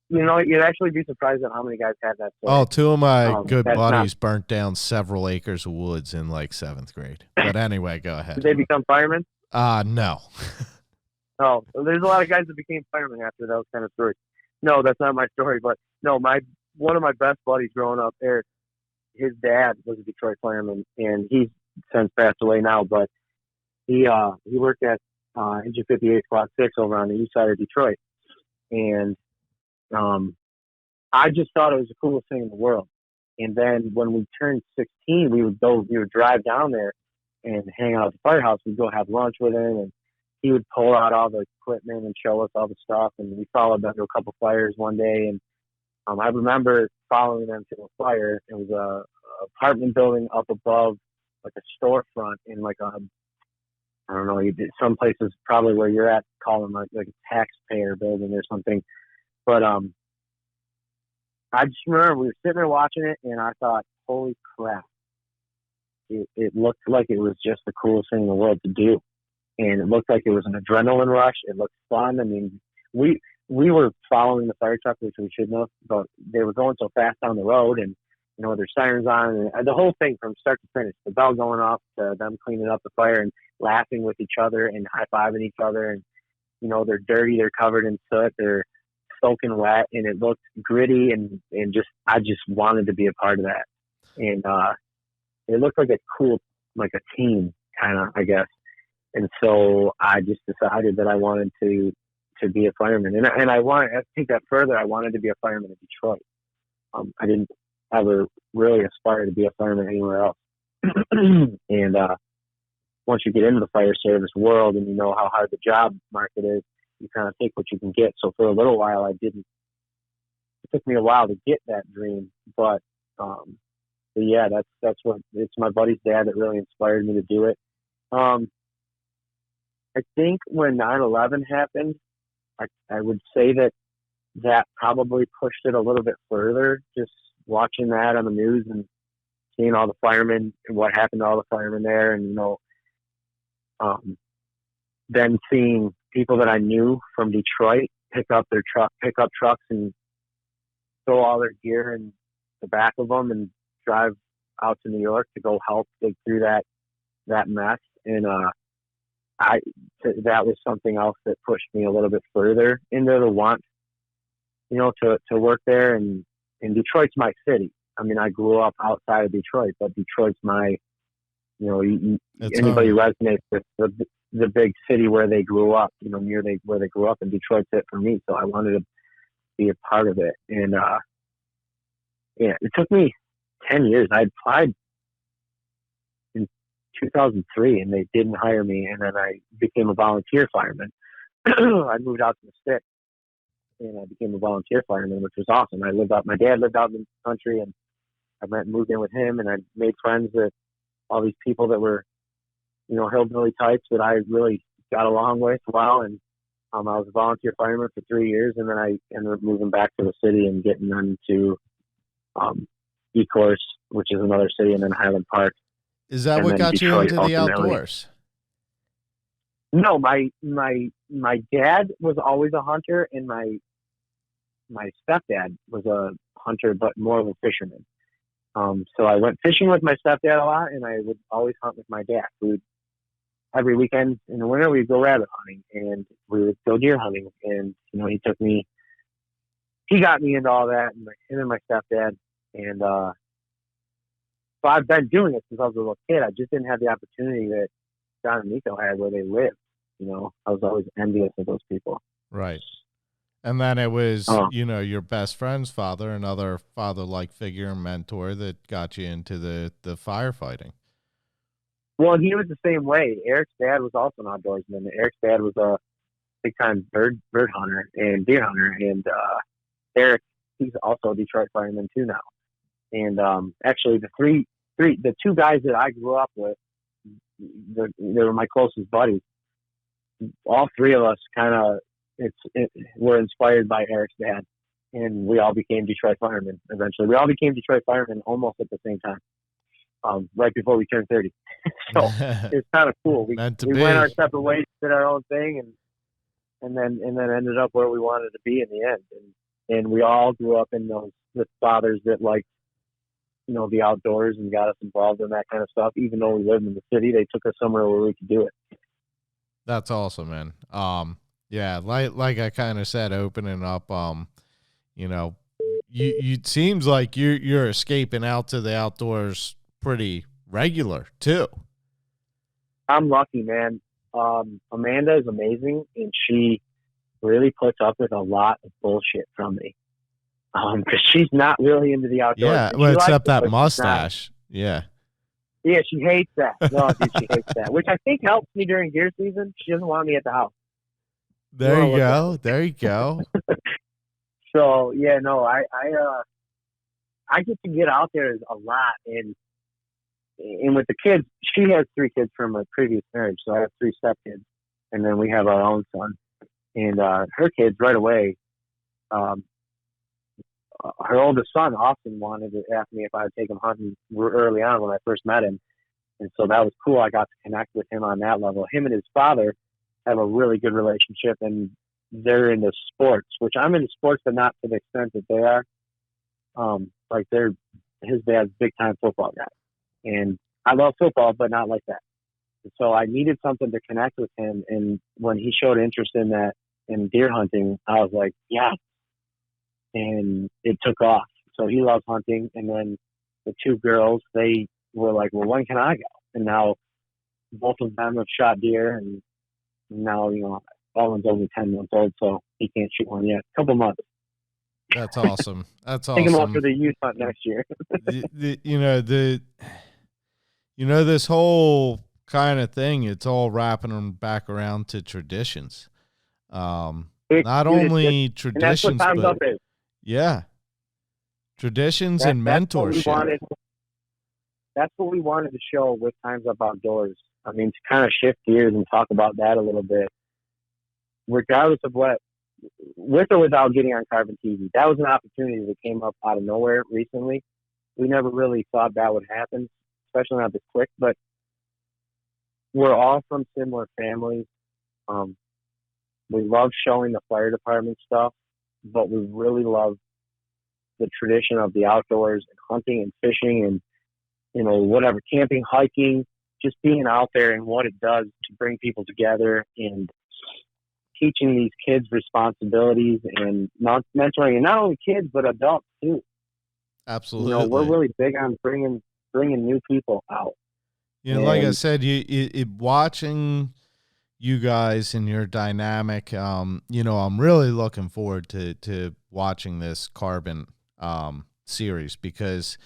you'd actually be surprised at how many guys have that story. Oh, two of my good buddies burnt down several acres of woods in 7th grade. But anyway, go ahead. Did they become firemen? No. Oh, there's a lot of guys that became firemen after those kind of stories. No, that's not my story. But no, one of my best buddies growing up, Eric, his dad was a Detroit fireman, and he's since passed away now. But he worked at Engine 58 Squad 6 over on the east side of Detroit, and I just thought it was the coolest thing in the world. And then when we turned 16, we would drive down there and hang out at the firehouse. We'd go have lunch with him, and he would pull out all the equipment and show us all the stuff. And we followed them to a couple fires one day, and I remember following them to a fire. It was a apartment building up above, like a storefront in I don't know, some places probably where you're at call them like a taxpayer building or something. But I just remember we were sitting there watching it, and I thought, holy crap. It looked like it was just the coolest thing in the world to do. And it looked like it was an adrenaline rush. It looked fun. I mean, we were following the fire truck, which we shouldn't have, but they were going so fast down the road, and their sirens on, and the whole thing from start to finish, the bell going off to them cleaning up the fire. And laughing with each other and high-fiving each other. And, you know, they're dirty, they're covered in soot, they're soaking wet, and it looked gritty, and just, I just wanted to be a part of that. And it looked like a cool, like a team kind of, I guess. And so I just decided that I wanted to be a fireman. And I take that further. I wanted to be a fireman in Detroit. I didn't ever really aspire to be a fireman anywhere else. And once you get into the fire service world and you know how hard the job market is, you kind of take what you can get. So for a little while, I didn't. It took me a while to get that dream, but yeah, that's what it's my buddy's dad that really inspired me to do it. I think when 9/11 happened, I would say that probably pushed it a little bit further, just watching that on the news and seeing all the firemen and what happened to all the firemen there. And, you know, then seeing people that I knew from Detroit pick up trucks and throw all their gear in the back of them and drive out to New York to go help dig through that mess. And, that was something else that pushed me a little bit further into the want, you know, to work there. And Detroit's my city. I mean, I grew up outside of Detroit, but Detroit's my, you know, anybody resonates with the big city where they grew up, you know, where they grew up, and Detroit's it for me. So I wanted to be a part of it. And, yeah, it took me 10 years. I applied in 2003 and they didn't hire me. And then I became a volunteer fireman. I moved out to the sticks and I became a volunteer fireman, which was awesome. My dad lived out in the country, and I moved in with him, and I made friends with all these people that were, you know, hillbilly types that I really got along with well. And I was a volunteer fireman for 3 years, and then I ended up moving back to the city and getting into E-Course, which is another city, and then Highland Park. Is that what got Detroit, you into the outdoors? No, my dad was always a hunter, and my stepdad was a hunter, but more of a fisherman. So I went fishing with my stepdad a lot, and I would always hunt with my dad. Every weekend in the winter, we'd go rabbit hunting, and we would go deer hunting. And, you know, he got me into all that, and him and my stepdad. And so I've been doing it since I was a little kid. I just didn't have the opportunity that John and Nico had where they lived. You know, I was always envious of those people. Right. And then it was, you know, your best friend's father, another father-like figure and mentor that got you into the firefighting. Well, he was the same way. Eric's dad was also an outdoorsman. Eric's dad was a big-time bird hunter and deer hunter. And Eric, he's also a Detroit fireman too now. And actually, the two guys that I grew up with, they were my closest buddies. All three of us kind of were inspired by Eric's dad, and we all became Detroit firemen eventually. We all became Detroit firemen almost at the same time, right before we turned 30. So it's kind of cool. We went our separate ways, did our own thing, and then ended up where we wanted to be in the end. And we all grew up in with fathers that liked, you know, the outdoors and got us involved in that kind of stuff. Even though we lived in the city, they took us somewhere where we could do it. That's awesome, man. Yeah, like I kind of said, opening up, you know, you it seems like you're escaping out to the outdoors pretty regular too. I'm lucky, man. Amanda is amazing, and she really puts up with a lot of bullshit from me. Because she's not really into the outdoors. Yeah, well, except that mustache. Yeah. Yeah, she hates that. No, dude, she hates that, which I think helps me during deer season. She doesn't want me at the house. There you go. There you go. So yeah, no, I get to get out there a lot, and with the kids, she has 3 kids from a previous marriage, so I have 3 stepkids, and then we have our own son, and her kids right away. Her oldest son often wanted to ask me if I would take him hunting early on when I first met him, and so that was cool. I got to connect with him on that level. Him and his father have a really good relationship, and they're into sports, which I'm into sports, but not to the extent that they are. Like his dad's a big time football guy, and I love football, but not like that. So I needed something to connect with him. And when he showed interest in that, in deer hunting, I was like, yeah. And it took off. So he loves hunting. And then the two girls, they were like, well, when can I go? And now both of them have shot deer. And now, Owen's only 10 months old, so he can't shoot one yet. A couple months. That's awesome. That's awesome. Take him out for the youth hunt next year. This whole kind of thing, it's all wrapping them back around to traditions. Not only traditions, but yeah, traditions and mentorship. That's what we wanted to show with Time's Up Outdoors. I mean, to kind of shift gears and talk about that a little bit, regardless of what, with or without getting on Carbon TV, that was an opportunity that came up out of nowhere recently. We never really thought that would happen, especially not this quick, but we're all from similar families. We love showing the fire department stuff, but we really love the tradition of the outdoors and hunting and fishing and, whatever, camping, hiking, just being out there and what it does to bring people together and teaching these kids responsibilities and not mentoring, and not only kids, but adults too. Absolutely. We're really big on bringing new people out. Like I said, watching you guys and your dynamic, I'm really looking forward to watching this Carbon series because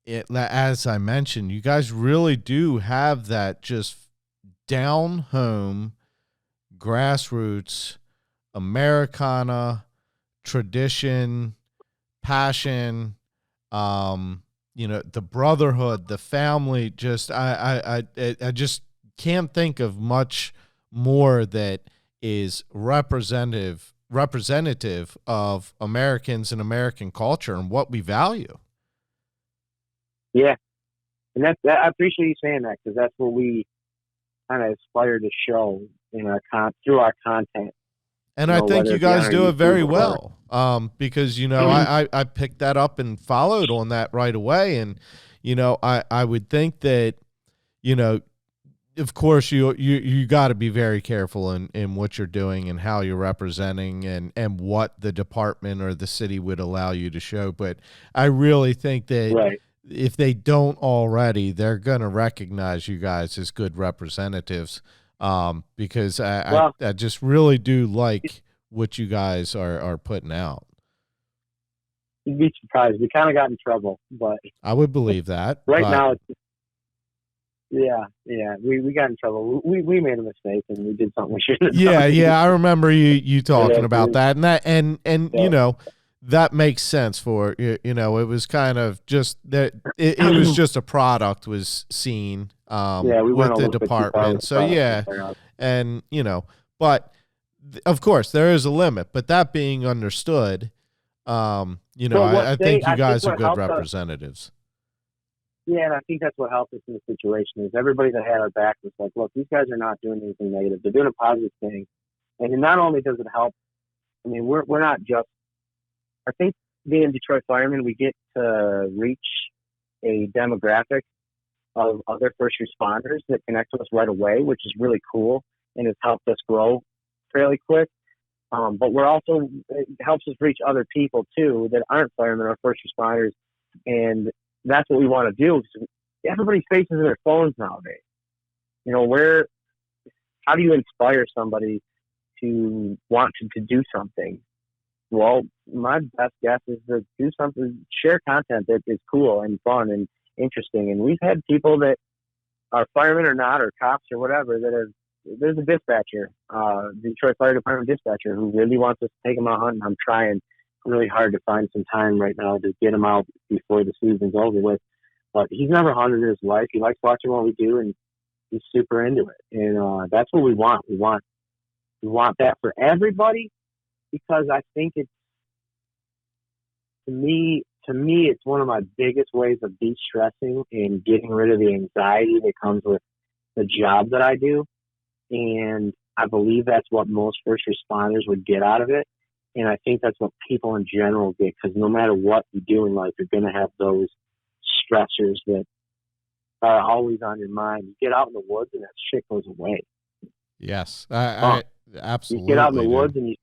as I mentioned, you guys really do have that just down home, grassroots, Americana, tradition, passion, the brotherhood, the family. Just I just can't think of much more that is representative of Americans and American culture and what we value. Yeah, and I appreciate you saying that because that's what we kind of aspire to show in through our content. And I think you guys do it very well because, I picked that up and followed on that right away. And, I would think that, of course, you got to be very careful in what you're doing and how you're representing and what the department or the city would allow you to show. But I really think that right. If they don't already, they're going to recognize you guys as good representatives because I just really do like what you guys are putting out. You'd be surprised. We kind of got in trouble, but I would believe that. Now, we got in trouble. We made a mistake and we did something we shouldn't have done. Yeah. I remember you talking about that and that makes sense for it was kind of just that it was just a product was seen with the department. So and but of course there is a limit, but that being understood, I think you guys are good representatives. Yeah, and I think that's what helped us in the situation is everybody that had our back was like, look, these guys are not doing anything negative. They're doing a positive thing. And not only does it help, I mean, we're not just, I think being Detroit firemen, we get to reach a demographic of other first responders that connect to us right away, which is really cool and has helped us grow fairly quick. But it helps us reach other people too that aren't firemen or first responders. And that's what we want to do. Everybody's faces in their phones nowadays. How do you inspire somebody to want to do something? Well, my best guess is to do something, share content that is cool and fun and interesting. And we've had people that are firemen or not, or cops or whatever, there's a dispatcher, Detroit Fire Department dispatcher, who really wants us to take him out hunting. I'm trying really hard to find some time right now to get him out before the season's over with. But he's never hunted in his life. He likes watching what we do, and he's super into it. And that's what we want. We want that for everybody. Because I think it's, to me, it's one of my biggest ways of de-stressing and getting rid of the anxiety that comes with the job that I do. And I believe that's what most first responders would get out of it. And I think that's what people in general get, because no matter what you do in life, you're going to have those stressors that are always on your mind. You get out in the woods and that shit goes away. Yes, I absolutely. You get out in the woods and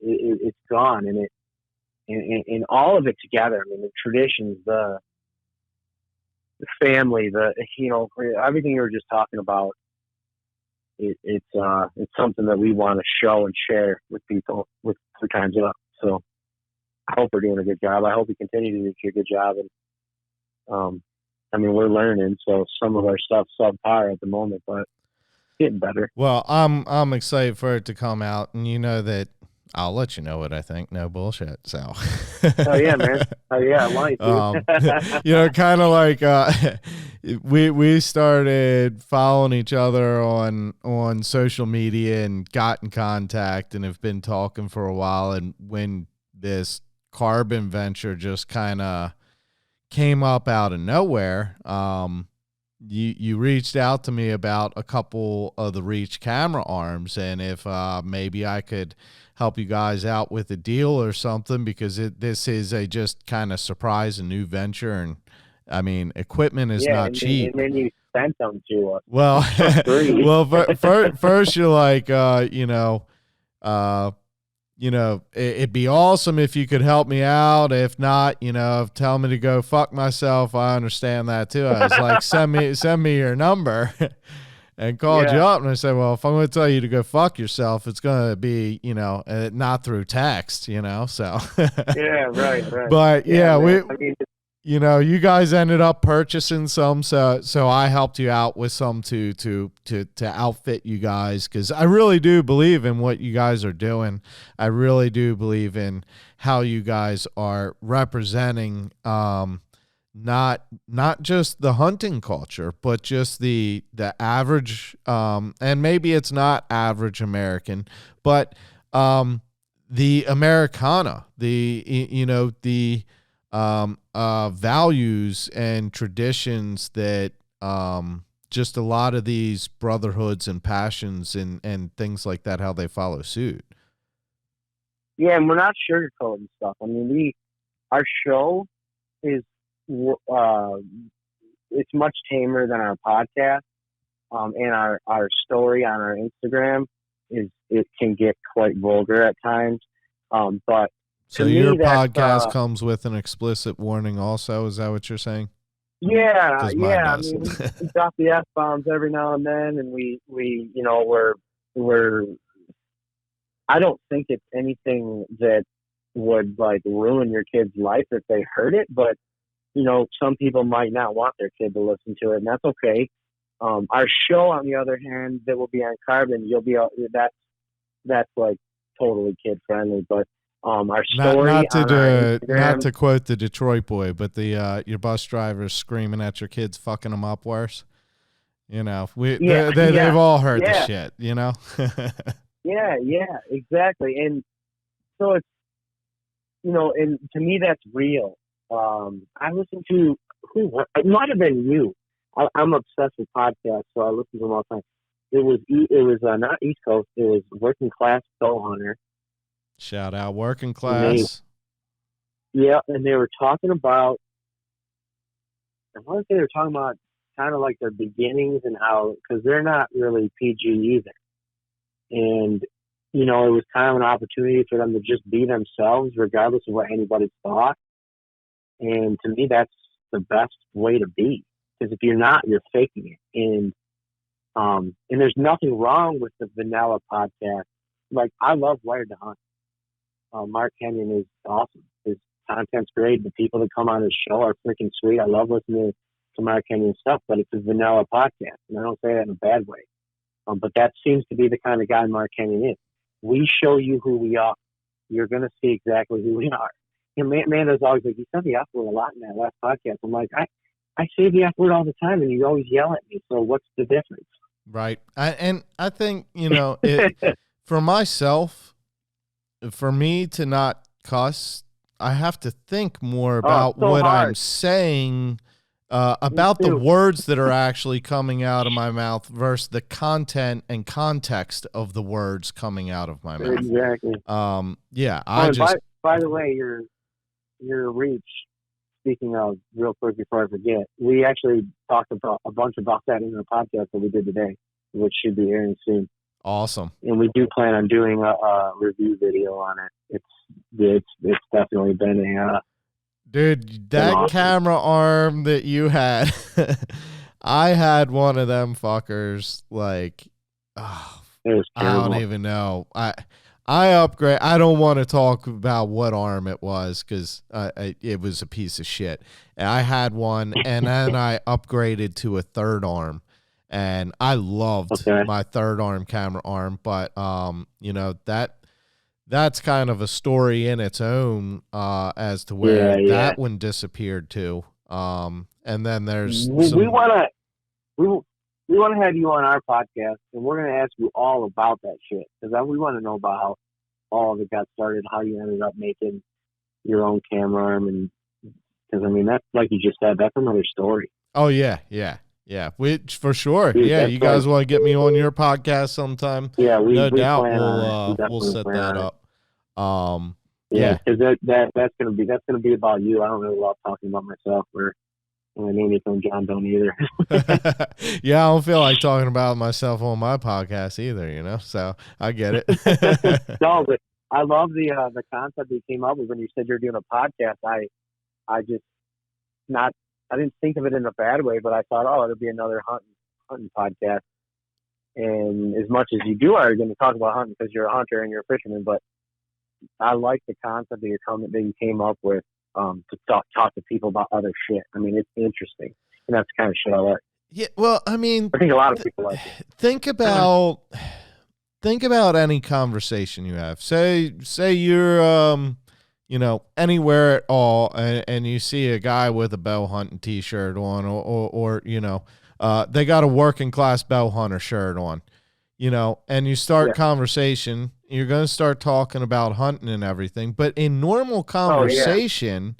it's gone, and all of it together. I mean, the traditions, the family, everything you were just talking about. It's something that we want to show and share with people with Three Times Up. So I hope we're doing a good job. I hope we continue to do a good job. And I mean, we're learning, so some of our stuff's subpar at the moment, but getting better. Well, I'm excited for it to come out, and you know that I'll let you know what I think. No bullshit. So. Oh yeah, man. Oh yeah, I want you. Kind of like we started following each other on social media and got in contact and have been talking for a while. And when this carbon venture just kind of came up out of nowhere, you reached out to me about a couple of the Reach camera arms, and if maybe I could help you guys out with a deal or something, because this is a just kind of surprise, a new venture, and I mean, equipment is not cheap. And then you sent them to us. Well, first you're like, it'd be awesome if you could help me out. If not, tell me to go fuck myself. I understand that too. I was like, send me your number, and called you up. And I said, well, if I'm going to tell you to go fuck yourself, it's going to be, not through text, so. Yeah, right. But you guys ended up purchasing some, so I helped you out with some to outfit you guys, because I really do believe in what you guys are doing. I really do believe in how you guys are representing not just the hunting culture, but just the average, and maybe it's not average American, but the Americana, the values and traditions that just a lot of these brotherhoods and passions and things like that, how they follow suit. Yeah, and we're not sugarcoating stuff. I mean, our show is it's much tamer than our podcast, and our story on our Instagram it can get quite vulgar at times, but. So your podcast comes with an explicit warning also, is that what you're saying? Yeah. I mean, we drop the F-bombs every now and then, and we're I don't think it's anything that would like ruin your kid's life if they heard it, but some people might not want their kid to listen to it, and that's okay. Our show, on the other hand, that will be on Carbon, that's like totally kid friendly, but our story not to quote the Detroit boy, but your bus driver's screaming at your kids, fucking them up worse. They've all heard the shit, Yeah, exactly. And so it's, and to me that's real. I listened to it might have been you. I'm obsessed with podcasts, so I listen to them all the time. It was not East Coast. It was Working Class Bow Hunter. Shout out Working Class. And they were talking about, I want to say they were talking about kind of like their beginnings and how, because they're not really PG either. And, it was kind of an opportunity for them to just be themselves regardless of what anybody thought. And to me, that's the best way to be. Because if you're not, you're faking it. And there's nothing wrong with the vanilla podcast. Like, I love Wired to Hunt. Mark Kenyon is awesome. His content's great. The people that come on his show are freaking sweet. I love listening to Mark Kenyon stuff, but it's a vanilla podcast, and I don't say that in a bad way. But that seems to be the kind of guy Mark Kenyon is. We show you who we are. You're going to see exactly who we are. Amanda's always like, you said the F word a lot in that last podcast. I'm like, I say the F word all the time, and you always yell at me, so what's the difference? Right. I think, for myself, for me to not cuss, I have to think more about what I'm saying, about the words that are actually coming out of my mouth versus the content and context of the words coming out of my mouth. Exactly. By the way, your Reach speaking of, real quick before I forget, we actually talked about a bunch about that in the podcast that we did today, which should be airing soon. Awesome. And we do plan on doing a review video on it. It's definitely been a dude, that awesome camera arm that you had, I had one of them fuckers. Like, oh, it was I terrible. don't even know. I upgrade. I don't want to talk about what arm it was because it was a piece of shit. And I had one, and then I upgraded to a third arm, and I loved my third arm camera arm. But you know, that's kind of a story in its own as to where that one disappeared to. And then there's we want to have you on our podcast, and we're going to ask you all about that shit because we want to know about how all of it got started, how you ended up making your own camera arm, and because I mean that's like you just said, that's another story. Oh yeah, which for sure. Dude, yeah, you guys want to get me on your podcast sometime? Yeah, no doubt we'll set that up. Yeah, because that's gonna be about you. I don't really love talking about myself or Amy and John don't either. Yeah, I don't feel like talking about myself on my podcast either, you know. So I get it. No, but I love the concept you came up with when you said you're doing a podcast. I didn't think of it in a bad way, but I thought, oh, it'll be another hunting podcast. And as much as you are going to talk about hunting because you're a hunter and you're a fisherman, but I like the concept that you came up with to talk to people about other shit. I mean, it's interesting, and that's the kind of shit I like. Yeah, well, I mean, I think a lot of people like it. Think about any conversation you have. Say you're you know, anywhere at all, and you see a guy with a bow hunting T-shirt on, or you know, they got a working class bow hunter shirt on, you know, and you start conversation, you're going to start talking about hunting and everything. But in normal conversation,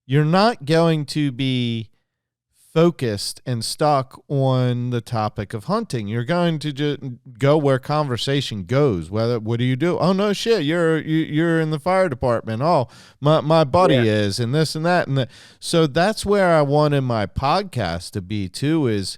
you're not going to be focused and stuck on the topic of hunting. You're going to just go where conversation goes. What do you do? Oh no, shit, you're in the fire department. Oh, my buddy is, and this and that and that. So that's where I wanted my podcast to be too. Is,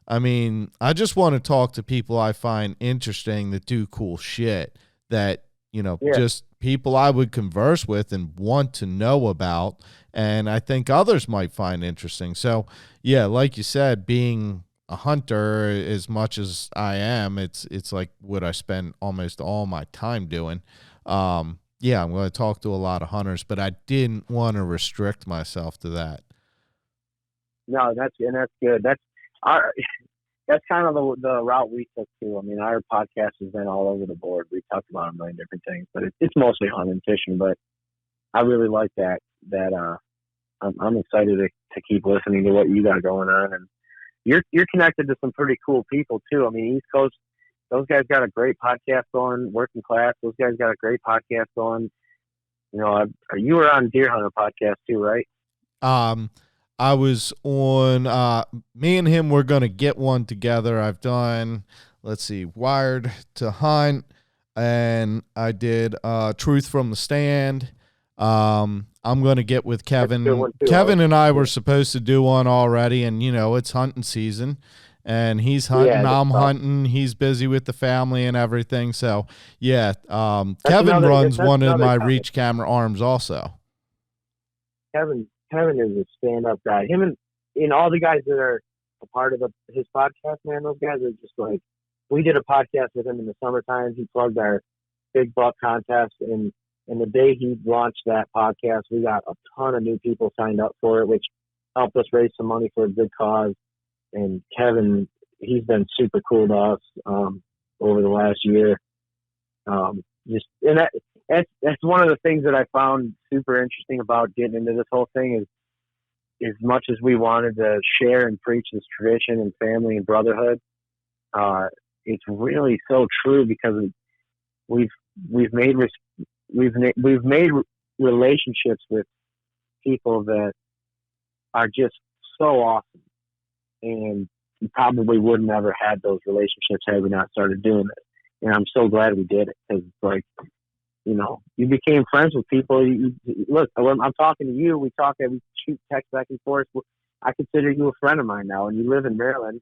I mean, I just want to talk to people I find interesting that do cool shit that, you know, just people I would converse with and want to know about, and I think others might find interesting. So, yeah, like you said, being a hunter as much as I am, it's like what I spend almost all my time doing. I'm going to talk to a lot of hunters, but I didn't want to restrict myself to that. No, that's good. That's kind of the route we took too. I mean, our podcast has been all over the board. We talked about a million different things, but it's mostly hunting and fishing. But I really like that. I'm excited to keep listening to what you got going on, and you're connected to some pretty cool people too. I mean, East Coast, those guys got a great podcast going. Working Class, those guys got a great podcast going. You know, you were on Deer Hunter podcast too, right? I was on, me and him were going to get one together. I've done, Wired to Hunt, and I did Truth from the Stand. I'm going to get with Kevin. Kevin and I were supposed to do one already, and, you know, it's hunting season, and he's hunting, I'm hunting, he's busy with the family and everything. So, Kevin runs one of my Reach camera arms also. Kevin is a stand-up guy. Him and all the guys that are a part of his podcast, man, those guys are just like, we did a podcast with him in the summertime. He plugged our big buck contest, and the day he launched that podcast, we got a ton of new people signed up for it, which helped us raise some money for a good cause. And Kevin, he's been super cool to us over the last year. That's one of the things that I found super interesting about getting into this whole thing is, as much as we wanted to share and preach this tradition and family and brotherhood, it's really so true because we've made relationships with people that are just so awesome, and we probably would have never had those relationships had we not started doing it. And I'm so glad we did it because, like, you became friends with people. Look, when I'm talking to you, we shoot text back and forth. I consider you a friend of mine now, and you live in Maryland.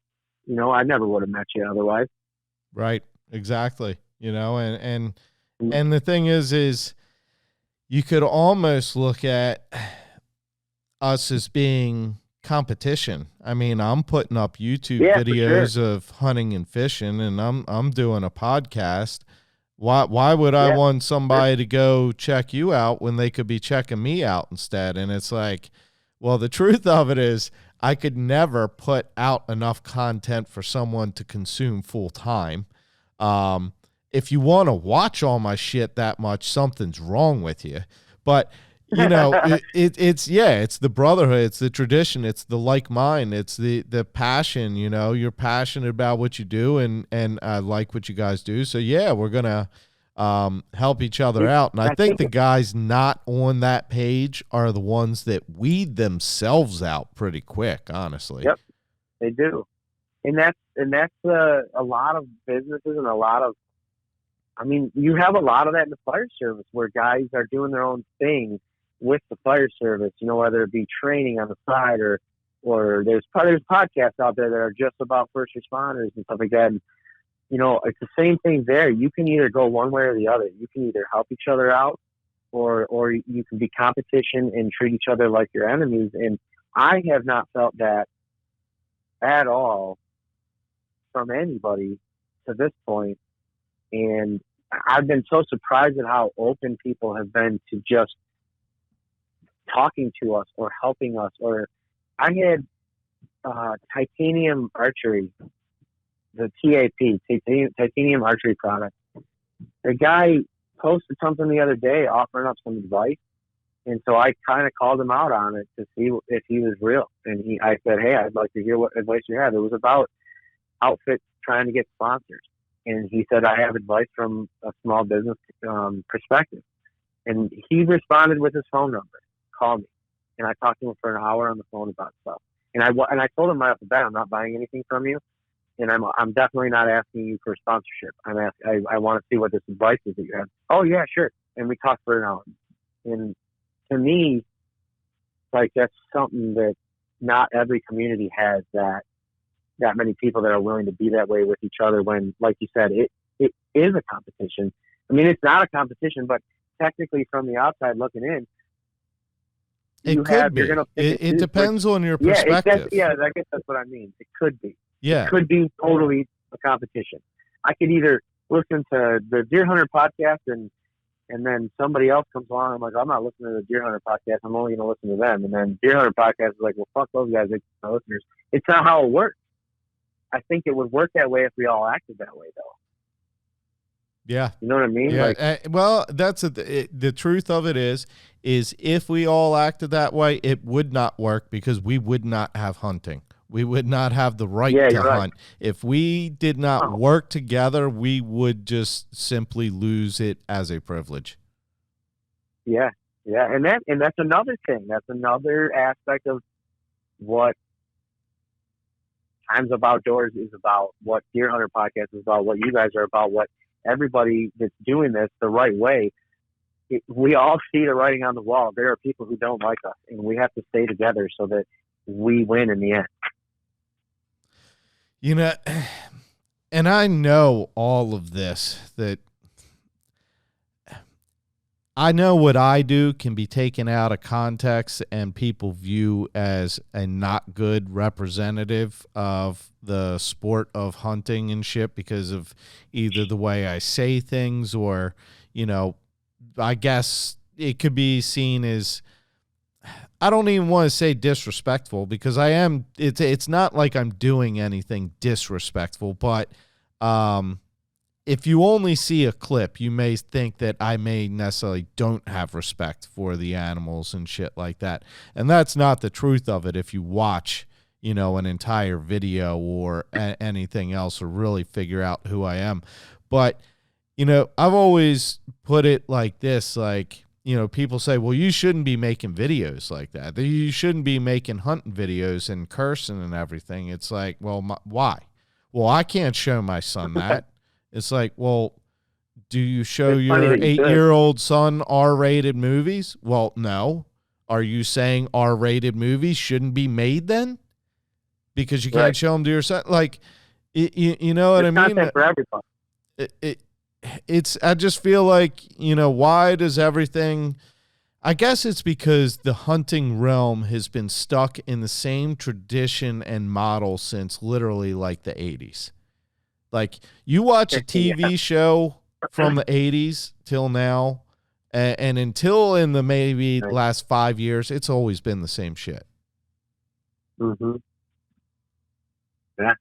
I never would have met you otherwise. Right. Exactly. And the thing is you could almost look at us as being competition. I mean, I'm putting up YouTube videos of hunting and fishing, and I'm doing a podcast. Why would I want somebody to go check you out when they could be checking me out instead? And it's like, well, the truth of it is I could never put out enough content for someone to consume full time. If you want to watch all my shit that much, something's wrong with you. But it's the brotherhood, it's the tradition, it's the like mind, it's the passion. You're passionate about what you do, and I like what you guys do. So yeah, we're gonna help each other out. And I think the guys not on that page are the ones that weed themselves out pretty quick, honestly. Yep, they do, and that's a lot of businesses and a lot of. I mean, you have a lot of that in the fire service where guys are doing their own thing with the fire service, whether it be training on the side or there's podcasts out there that are just about first responders and stuff like that. And, it's the same thing there. You can either go one way or the other. You can either help each other out or you can be competition and treat each other like your enemies. And I have not felt that at all from anybody to this point. And I've been so surprised at how open people have been to just talking to us or helping us. Or I had titanium archery, the TAP, titanium archery product. The guy posted something the other day offering up some advice. And so I kind of called him out on it to see if he was real. And I said, hey, I'd like to hear what advice you have. It was about outfits trying to get sponsors. And he said, I have advice from a small business perspective. And he responded with his phone number, called me. And I talked to him for an hour on the phone about stuff. And I told him right off the bat, I'm not buying anything from you. And I'm definitely not asking you for sponsorship. I want to see what this advice is that you have. Oh, yeah, sure. And we talked for an hour. And to me, like, that's something that not every community has, that many people that are willing to be that way with each other when, like you said, it is a competition. I mean, it's not a competition, but technically from the outside looking in, it could be. It depends on your perspective. I guess that's what I mean. It could be. Yeah. It could be totally a competition. I could either listen to the Deer Hunter podcast and then somebody else comes along. I'm like, I'm not listening to the Deer Hunter podcast. I'm only going to listen to them. And then Deer Hunter podcast is like, well, fuck those guys. They're my listeners. It's not how it works. I think it would work that way if we all acted that way, though. Yeah. You know what I mean? Yeah. Well, that's the truth of it is if we all acted that way, it would not work because we would not have hunting. We would not have the right to hunt. If we did not work together, we would just simply lose it as a privilege. Yeah. Yeah. And that's another thing. That's another aspect of what Times of Outdoors is about, what Deer Hunter podcast is about, what you guys are about, what everybody that's doing this the right way. We all see the writing on the wall. There are people who don't like us, and we have to stay together so that we win in the end. And I know all of this, that I know what I do can be taken out of context and people view as a not good representative of the sport of hunting and shit because of either the way I say things or, I guess it could be seen as, I don't even want to say disrespectful because I am, it's not like I'm doing anything disrespectful, but, if you only see a clip, you may think that I may necessarily don't have respect for the animals and shit like that. And that's not the truth of it if you watch, an entire video or anything else or really figure out who I am. But, I've always put it like this, like, people say, well, you shouldn't be making videos like that. You shouldn't be making hunting videos and cursing and everything. It's like, well, why? Well, I can't show my son that. It's like, well, do you show It's funny your that you said- 8-year-old son R-rated movies? Well, no. Are you saying R-rated movies shouldn't be made then? Because you can't Right. show them to your son? Like, you know what There's I mean? content for everybody. It's I just feel like, why does everything, I guess it's because the hunting realm has been stuck in the same tradition and model since literally like the 80s. Like, you watch a TV show from the 80s till now, and until in the maybe last 5 years, it's always been the same shit. Mm-hmm. Yeah,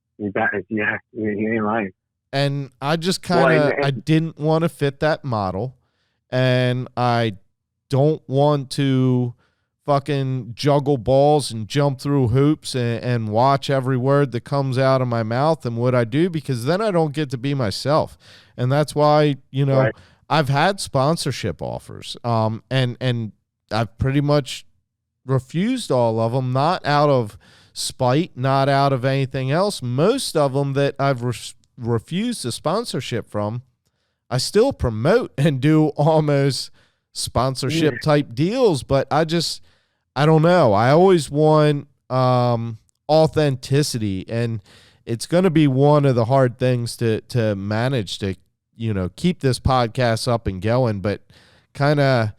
you ain't lying. And I just kind of, Well, I didn't want to fit that model, and I don't want to fucking juggle balls and jump through hoops and watch every word that comes out of my mouth and what I do, because then I don't get to be myself. And that's why, Right. I've had sponsorship offers, and I've pretty much refused all of them, not out of spite, not out of anything else. Most of them that I've refused a sponsorship from, I still promote and do almost sponsorship type deals, but I don't know. I always want authenticity, and it's going to be one of the hard things to manage to, keep this podcast up and going, but kind of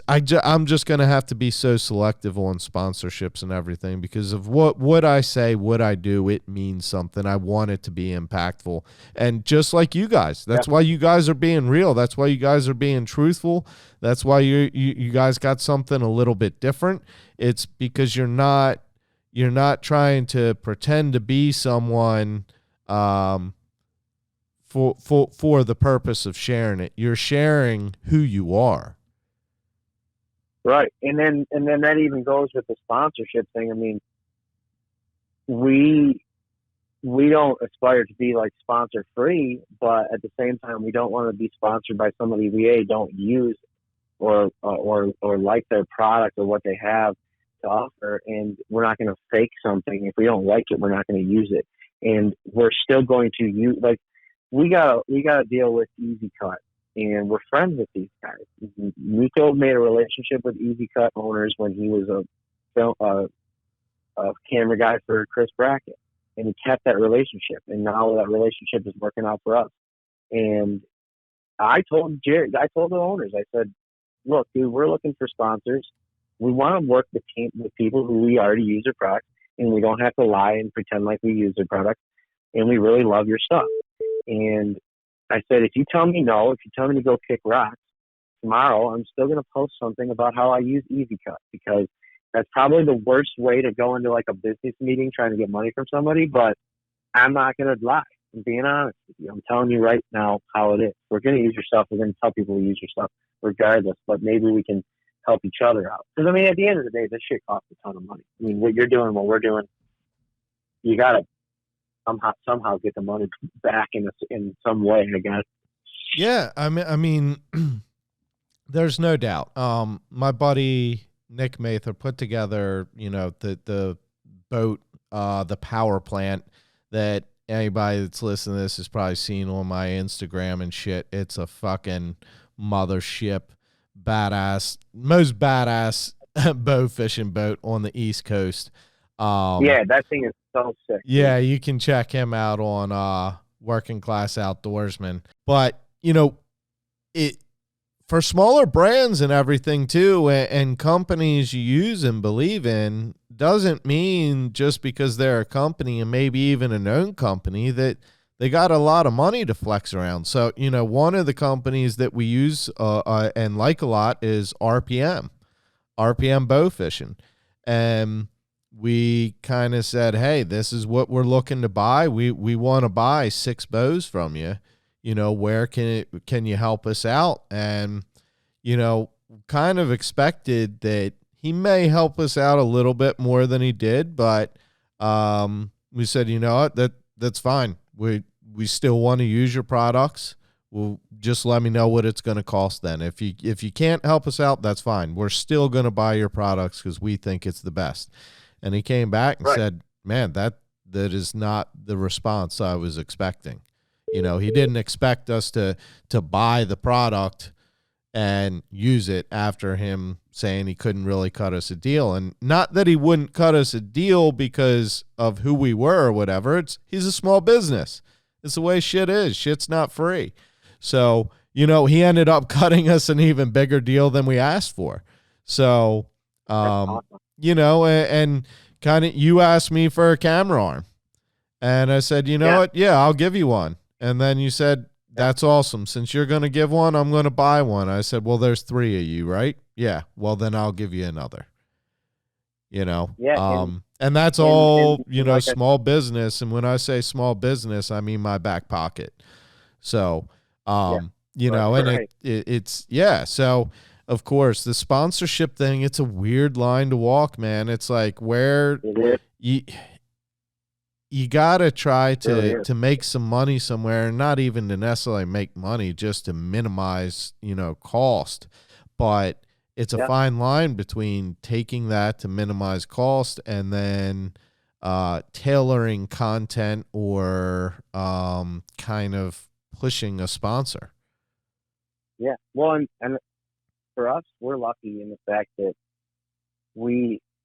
I'm just going to have to be so selective on sponsorships and everything, because of what I say, what I do, it means something. I want it to be impactful. And just like you guys, that's why you guys are being real. That's why you guys are being truthful. That's why you guys got something a little bit different. It's because you're not trying to pretend to be someone for the purpose of sharing it. You're sharing who you are. Right. And then that even goes with the sponsorship thing. I mean, we don't aspire to be like sponsor free, but at the same time, we don't want to be sponsored by somebody we don't use or like their product or what they have to offer. And we're not going to fake something. If we don't like it, we're not going to use it. And we're still going to use, like, we got to deal with Easy Cut. And we're friends with these guys. Nico made a relationship with Easy Cut owners when he was a camera guy for Chris Brackett, and he kept that relationship. And now that relationship is working out for us. And I told the owners, I said, "Look, dude, we're looking for sponsors. We want to work with people who we already use their product, and we don't have to lie and pretend like we use their product. And we really love your stuff." And I said, if you tell me no, if you tell me to go kick rocks, tomorrow I'm still going to post something about how I use Easy Cut, because that's probably the worst way to go into like a business meeting trying to get money from somebody. But I'm not going to lie. I'm being honest with you. I'm telling you right now how it is. We're going to use your stuff. We're going to tell people to use your stuff regardless, but maybe we can help each other out. Because, I mean, at the end of the day, this shit costs a ton of money. I mean, what you're doing, what we're doing, you got to somehow get the money back in some way, I guess. Yeah, I mean, there's no doubt. My buddy Nick Mather put together, the boat, the power plant that anybody that's listening to this has probably seen on my Instagram and shit. It's a fucking mothership, most badass bow fishing boat on the East Coast. Yeah, that thing is so sick. Yeah, you can check him out on Working Class Outdoorsman. But, it for smaller brands and everything too, and companies you use and believe in, doesn't mean just because they're a company and maybe even a known company that they got a lot of money to flex around. So, one of the companies that we use and like a lot is RPM Bow Fishing. And we kind of said, hey, this is what we're looking to buy. We want to buy 6 bows from you. Where can you help us out? And, kind of expected that he may help us out a little bit more than he did, but we said, what, that's fine. We still want to use your products. Well, just let me know what it's going to cost then. If you can't help us out, that's fine. We're still going to buy your products because we think it's the best. And he came back and said, man, that is not the response I was expecting. You know, he didn't expect us to buy the product and use it after him saying he couldn't really cut us a deal. And not that he wouldn't cut us a deal because of who we were or whatever. He's a small business. It's the way shit is. Shit's not free. So, you know, he ended up cutting us an even bigger deal than we asked for. So, Awesome. you know, and kind of, you asked me for a camera arm. And I said, you know what? Yeah, I'll give you one. And then you said, that's awesome. Since you're going to give one, I'm going to buy one. I said, well, there's 3 of you, right? Yeah. Well, then I'll give you another. You know? Yeah. And that's all, you know, like small business. And when I say small business, I mean my back pocket. So, you know, and it's, yeah. So, of course, the sponsorship thing, it's a weird line to walk, man. It's like where you got to try to make some money somewhere, and not even to necessarily make money, just to minimize, you know, cost. But it's a fine line between taking that to minimize cost and then tailoring content or kind of pushing a sponsor. Yeah. Well, and for us, we're lucky in the fact that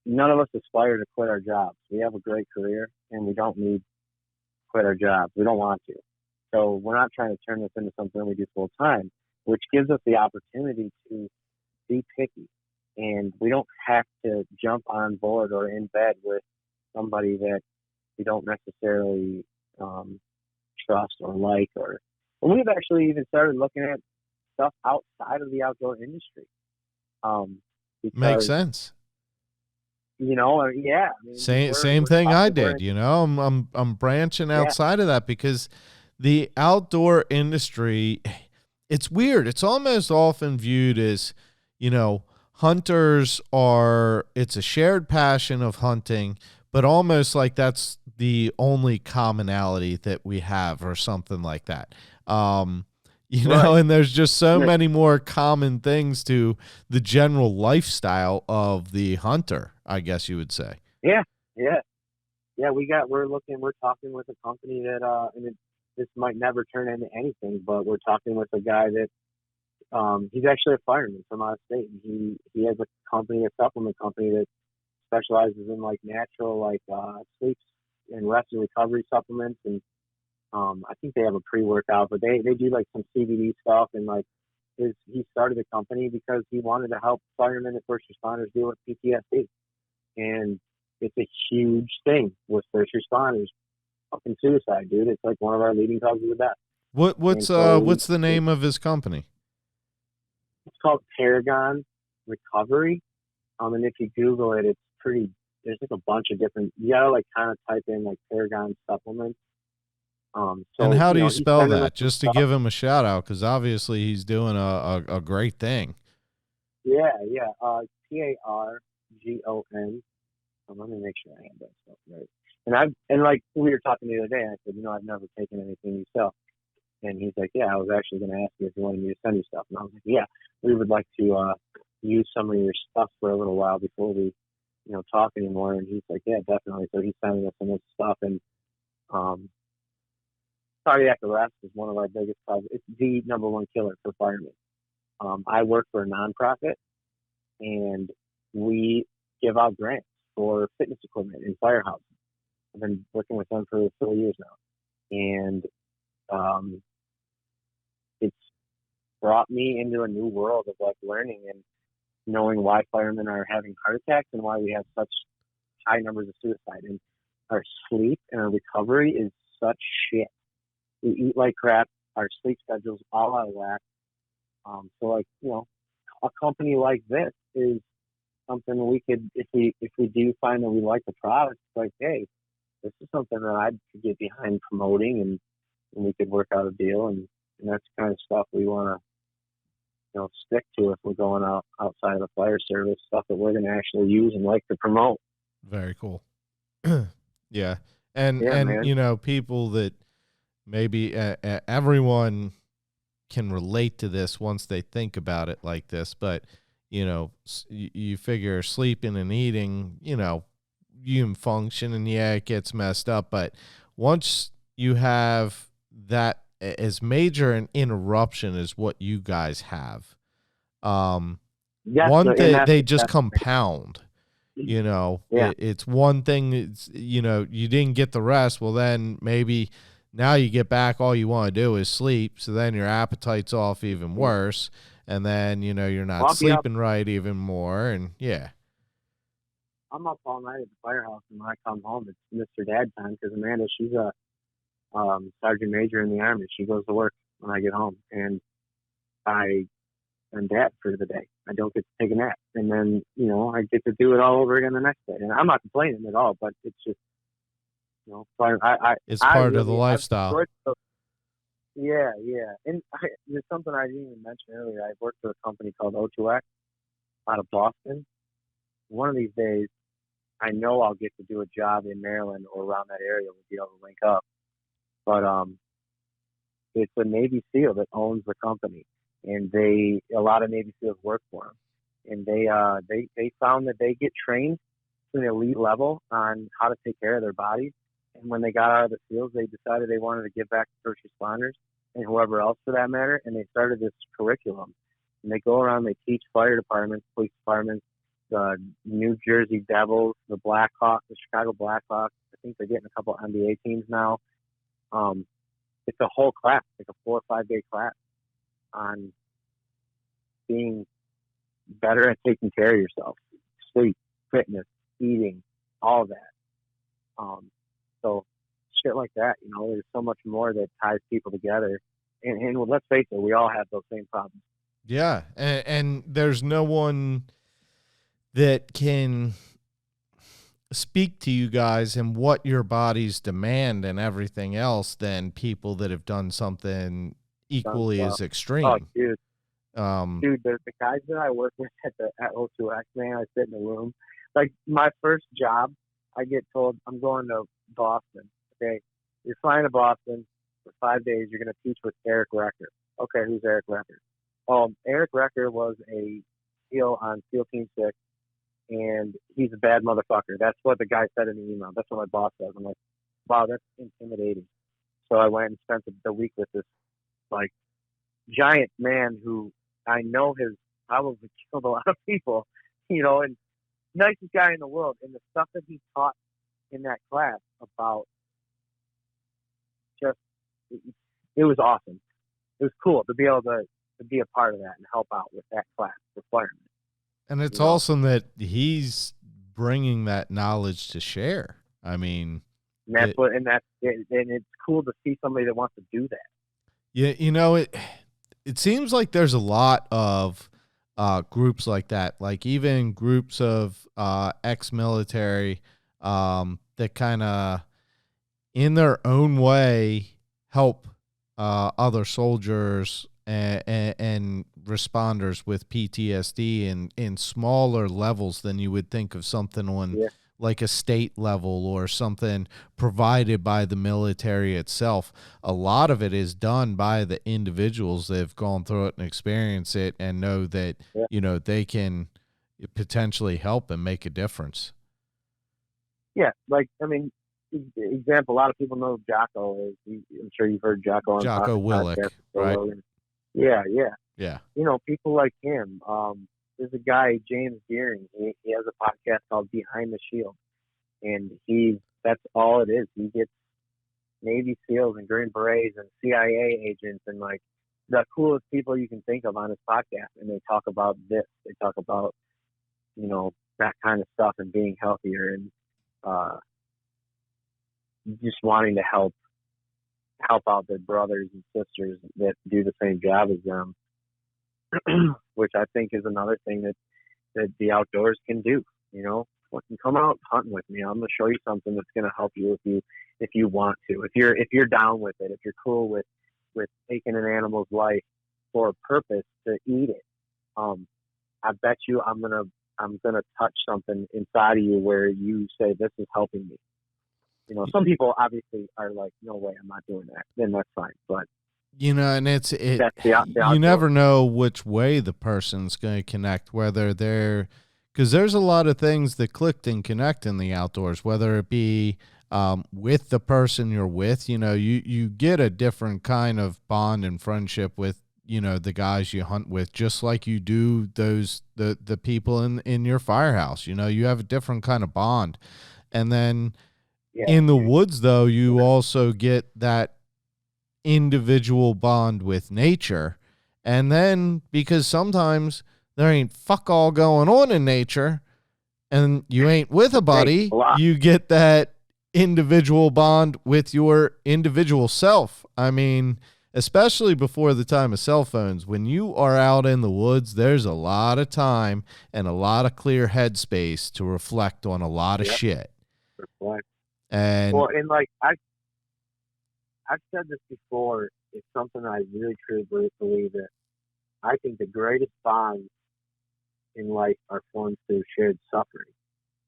none of us aspire to quit our jobs. We have a great career, and we don't need to quit our jobs. We don't want to. So we're not trying to turn this into something we do full time, which gives us the opportunity to be picky. And we don't have to jump on board or in bed with somebody that we don't necessarily trust or like. And we've actually even started looking at stuff outside of the outdoor industry. Makes sense. You know, yeah. I mean, same thing I did. You know, I'm branching outside of that because the outdoor industry, it's weird. It's almost often viewed as, you know, hunters it's a shared passion of hunting, but almost like that's the only commonality that we have or something like that. You know, and there's just so many more common things to the general lifestyle of the hunter, I guess you would say. Yeah. We're talking with a company that, and this might never turn into anything, but we're talking with a guy that, he's actually a fireman from out of state, and he has a supplement company that specializes in like natural, like, sleep and rest and recovery supplements. And, I think they have a pre-workout, but they do like some CBD stuff, and like he started the company because he wanted to help firemen and first responders deal with PTSD. And it's a huge thing with first responders. Fucking suicide, dude. It's like one of our leading causes of death. What's the name of his company? It's called Paragon Recovery. And if you Google it, there's like a bunch of different, you gotta like kind of type in like Paragon supplements. And how do you spell that? Just to give him a shout out, because obviously he's doing a great thing. Yeah. Paragon. Let me make sure I have that stuff right. And like we were talking the other day, I said, you know, I've never taken anything you sell. And he's like, yeah, I was actually going to ask you if you wanted me to send you stuff. And I was like, yeah, we would like to use some of your stuff for a little while before we, you know, talk anymore. And he's like, yeah, definitely. So he's sending us some of this stuff. And cardiac arrest is one of our biggest causes. It's the number one killer for firemen. I work for a nonprofit, and we give out grants for fitness equipment in firehouses. I've been working with them for 4 years now, and it's brought me into a new world of like learning and knowing why firemen are having heart attacks and why we have such high numbers of suicide. And our sleep and our recovery is such shit. We eat like crap. Our sleep schedule's all out of whack. So like, you know, a company like this is something we could, if we do find that we like the product, like, hey, this is something that I could get behind promoting, and we could work out a deal. And that's the kind of stuff we want to, you know, stick to if we're going outside of the fire service, stuff that we're going to actually use and like to promote. Very cool. Yeah. And man. You know, people that maybe everyone can relate to this once they think about it like this, but you know, you figure sleeping and eating, you know, you can function, and yeah, it gets messed up, but once you have that as major an interruption as what you guys have. Yes, One thing, and they just compound. It's one thing. It's, you didn't get the rest. Well, then maybe now you get back. All you want to do is sleep. So then your appetite's off even worse. And then, you're not sleeping right even more. And I'm up all night at the firehouse, and when I come home, it's Mr. Dad time, because Amanda, she's a sergeant major in the Army. She goes to work when I get home, and I'm dad for the day. I don't get to take a nap, and then I get to do it all over again the next day. And I'm not complaining at all, but it's just so it's part of the lifestyle. Yeah. And there's something I didn't even mention earlier. I worked for a company called O2X out of Boston. One of these days, I know I'll get to do a job in Maryland or around that area. We'll be able to link up. But it's a Navy SEAL that owns the company, and a lot of Navy SEALs work for him. And they found that they get trained to an elite level on how to take care of their bodies. And when they got out of the SEALs, they decided they wanted to give back to first responders and whoever else for that matter. And they started this curriculum. And they go around, they teach fire departments, police departments, the New Jersey Devils, the Blackhawks, the Chicago Blackhawks. I think they're getting a couple NBA teams now. It's a whole class, like a 4 or 5 day class on being better at taking care of yourself, sleep, fitness, eating, all that. So shit like that, there's so much more that ties people together. And let's face it, we all have those same problems. Yeah, and there's no one that can speak to you guys and what your bodies demand and everything else than people that have done something equally as extreme. Oh, dude. The guys that I work with at O2X, man, I sit in the room. Like, my first job, I get told, I'm going to Boston. Okay, you're flying to Boston for 5 days. You're going to teach with Eric Recker. Okay, who's Eric Recker? Eric Recker was a SEAL on SEAL Team 6, and he's a bad motherfucker. That's what the guy said in the email. That's what my boss says. I'm like, wow, that's intimidating. So I went and spent the week with this, like, giant man who I know has probably killed a lot of people, and nicest guy in the world. And the stuff that he taught in that class about it was awesome. It was cool to be able to be a part of that and help out with that class for firemen. And it's awesome that he's bringing that knowledge to share. I mean, and it's cool to see somebody that wants to do that. Yeah, it seems like there's a lot of groups like that, like even groups of ex-military that kind of, in their own way, help other soldiers and responders with PTSD in smaller levels than you would think of something on like a state level or something provided by the military itself. A lot of it is done by the individuals that have gone through it and experienced it and know that, they can potentially help and make a difference. Yeah. Like, I mean, example, a lot of people know who Jocko is. I'm sure you've heard Jocko on Jocko Willick, right? Yeah. People like him. There's a guy, James Deering. He has a podcast called Behind the Shield, and that's all it is. He gets Navy SEALs and Green Berets and CIA agents and like the coolest people you can think of on his podcast, and they talk about this. They talk about that kind of stuff and being healthier and just wanting to help out their brothers and sisters that do the same job as them. Which I think is another thing that the outdoors can do. Come out hunting with me. I'm gonna show you something that's gonna help you if you want to. If you're down with it, if you're cool with taking an animal's life for a purpose to eat it. I bet you I'm gonna touch something inside of you where you say, this is helping me. Some people obviously are like, no way, I'm not doing that. Then that's fine, but. And you never know which way the person's going to connect, because there's a lot of things that clicked and connect in the outdoors, whether it be with the person you're with. You get a different kind of bond and friendship with, the guys you hunt with, just like you do the people in your firehouse. You have a different kind of bond. And then in the woods, though, you also get that individual bond with nature. And then, because sometimes there ain't fuck all going on in nature and you ain't with a buddy, you get that individual bond with your individual self. I mean, especially before the time of cell phones, when you are out in the woods, there's a lot of time and a lot of clear headspace to reflect on a lot of shit. And like I've said this before, it's something I really truly believe that I think the greatest bonds in life are formed through shared suffering.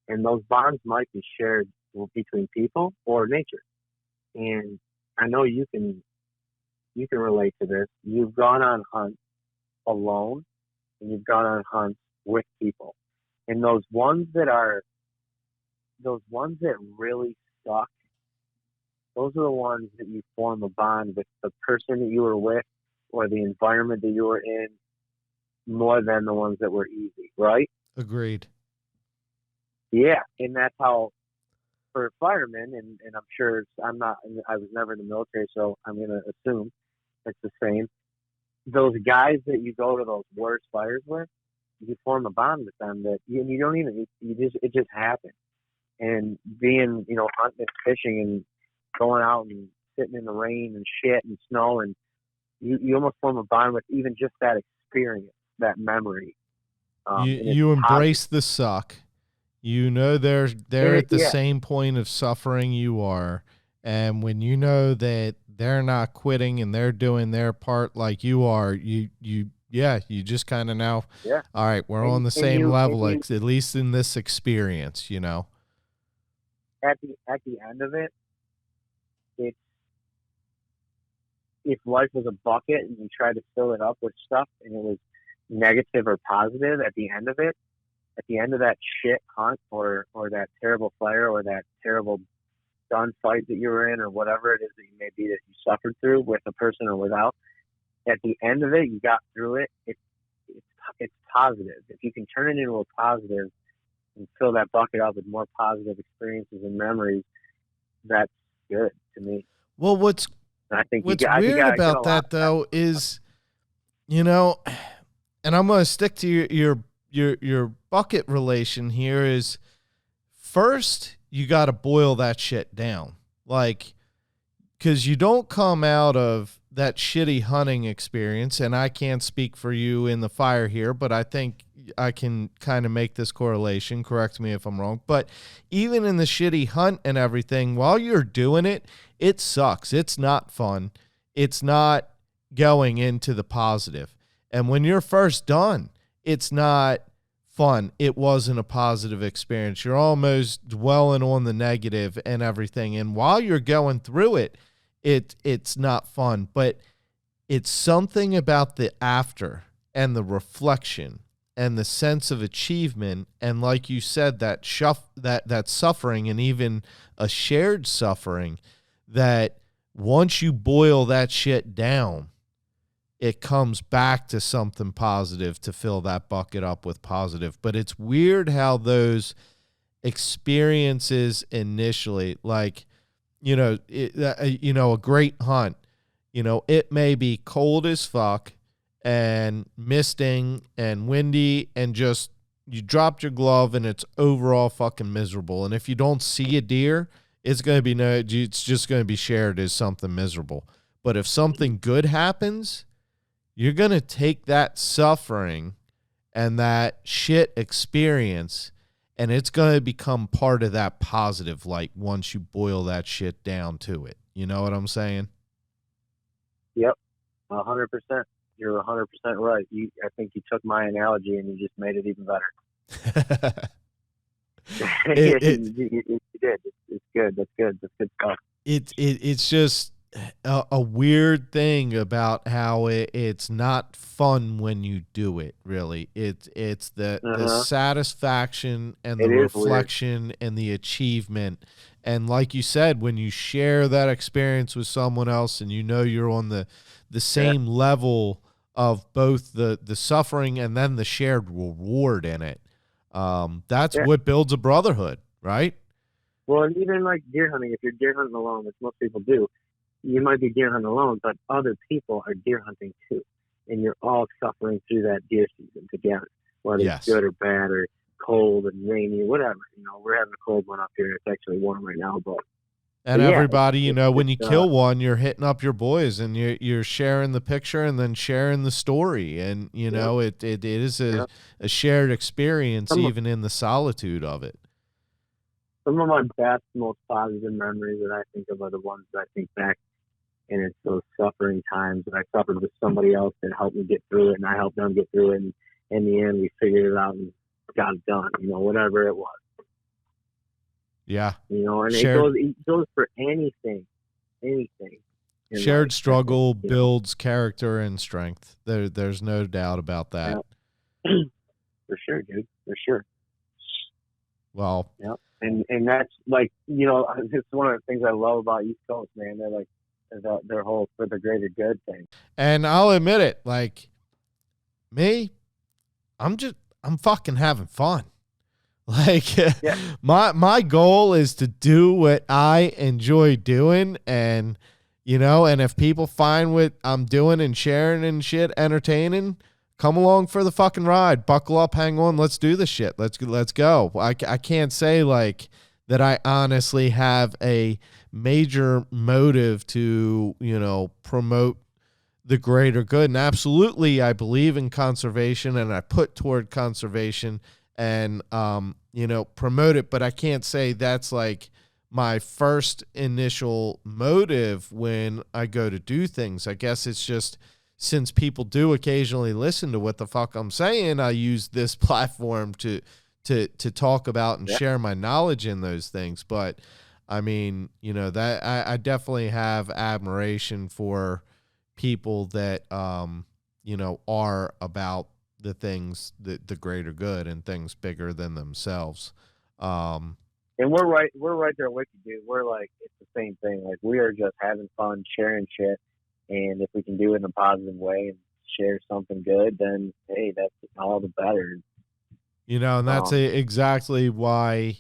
And those bonds might be shared between people or nature. And I know you can relate to this. You've gone on hunts alone and you've gone on hunts with people. And those ones that really suck, those are the ones that you form a bond with the person that you were with or the environment that you were in more than the ones that were easy, right? Agreed. Yeah, and that's how for firemen, and I'm sure I was never in the military, so I'm going to assume it's the same. Those guys that you go to those worst fires with, you form a bond with them that you don't even, it just happens. And being, hunting and fishing and going out and sitting in the rain and shit and snow, and you almost form a bond with even just that experience, that memory. You embrace the suck. They're at the same point of suffering you are. And when you know that they're not quitting and they're doing their part like you are, you just kind of now, all right, we're on the same level, at least in this experience, At the end of it, it's, if life was a bucket and you tried to fill it up with stuff and it was negative or positive, at the end of that shit hunt or that terrible fire or that terrible gunfight that you were in or whatever it is that you may be that you suffered through with a person or without, at the end of it, you got through it. It's positive. If you can turn it into a positive and fill that bucket up with more positive experiences and memories, that's good to me. Well, what's weird about that though is, and I'm going to stick to your bucket relation here, is first you got to boil that shit down. Like, because you don't come out of that shitty hunting experience, and I can't speak for you in the fire here, but I think I can kind of make this correlation. Correct me if I'm wrong. But even in the shitty hunt and everything, while you're doing it, it sucks. It's not fun. It's not going into the positive. And when you're first done, it's not fun. It wasn't a positive experience. You're almost dwelling on the negative and everything. And while you're going through it, it's not fun. But it's something about the after and the reflection and the sense of achievement. And like you said, that suffering, and even a shared suffering, that once you boil that shit down, it comes back to something positive to fill that bucket up with positive. But it's weird how those experiences initially, like, a great hunt, it may be cold as fuck and misting and windy and just you dropped your glove and it's overall fucking miserable. And if you don't see a deer, it's just going to be shared as something miserable. But if something good happens, you're going to take that suffering and that shit experience, and it's going to become part of that positive light once you boil that shit down to it. You know what I'm saying? Yep, 100%. You're 100% right. I think you took my analogy and you just made it even better. You did. It's good. That's good stuff. It's just, a weird thing about how it's not fun when you do it. Really, it's the satisfaction and the reflection and the achievement. And like you said, when you share that experience with someone else, and you know you're on the same level of both the suffering and then the shared reward in it, that's what builds a brotherhood, right? Well, and even like deer hunting, if you're deer hunting alone, which most people do, you might be deer hunting alone, but other people are deer hunting too. And you're all suffering through that deer season together, whether it's good or bad or cold and rainy or whatever. You know, we're having a cold one up here. It's actually warm right now, but everybody, you know, when you kill one, you're hitting up your boys, and you're sharing the picture and then sharing the story. And, you know, it is a shared experience, even in the solitude of it. Some of my best, most positive memories that I think of are the ones that I think back, and it's those suffering times that I suffered with somebody else that helped me get through it, and I helped them get through it. And in the end, we figured it out and got it done, you know, whatever it was. Yeah. You know, and it goes for anything. Shared struggle builds character and strength. There's no doubt about that. Yeah. For sure, dude. For sure. Well. Yeah. And that's like, you know, it's one of the things I love about East Coast, man. They're like, their whole for the greater good thing. And I'll admit it, like me, I'm fucking having fun. Like my goal is to do what I enjoy doing, and you know, and if people find what I'm doing and sharing and shit entertaining, come along for the fucking ride. Buckle up, hang on, let's do this shit. Let's go. I can't say like that I honestly have a major motive to, you know, promote the greater good. And absolutely, I believe in conservation, and I put toward conservation and, you know, promote it. But I can't say that's like my first initial motive when I go to do things. I guess it's just, since people do occasionally listen to what the fuck I'm saying, I use this platform to talk about and share my knowledge in those things. But I mean, you know, that I definitely have admiration for people that, you know, are about the things that the greater good and things bigger than themselves. And we're right there with you, dude. We're like, it's the same thing. Like, we are just having fun, sharing shit. And if we can do it in a positive way and share something good, then hey, that's all the better. You know, and that's exactly why,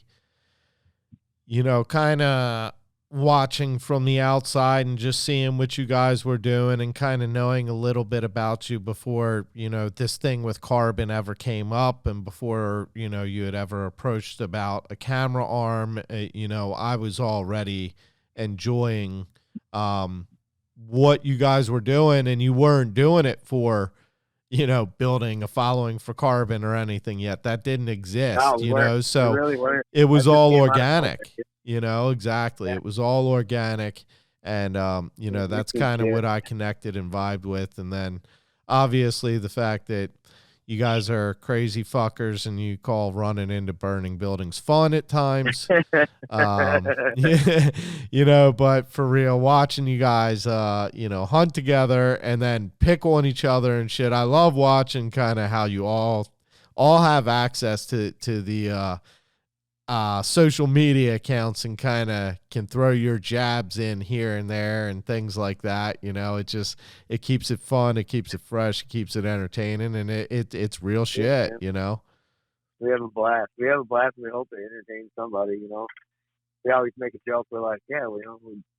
you know, kind of watching from the outside and just seeing what you guys were doing and kind of knowing a little bit about you before, you know, this thing with carbon ever came up, and before, you know, you had ever approached about a camera arm, you know, I was already enjoying what you guys were doing, and you weren't doing it for, you know, building a following for carbon or anything yet. That didn't exist, you know, so really it was all organic, you know, exactly. It was all organic. And, you know, that's kind of what I connected and vibed with. And then obviously the fact that you guys are crazy fuckers and you call running into burning buildings fun at times. You know, but for real, watching you guys, you know, hunt together and then pick on each other and shit. I love watching kind of how you all have access to the social media accounts and kind of can throw your jabs in here and there and things like that. You know, it keeps it fun. It keeps it fresh. It keeps it entertaining, and it's real shit, you know? We have a blast. We hope it entertains somebody, you know? We always make a joke. We're like, yeah, we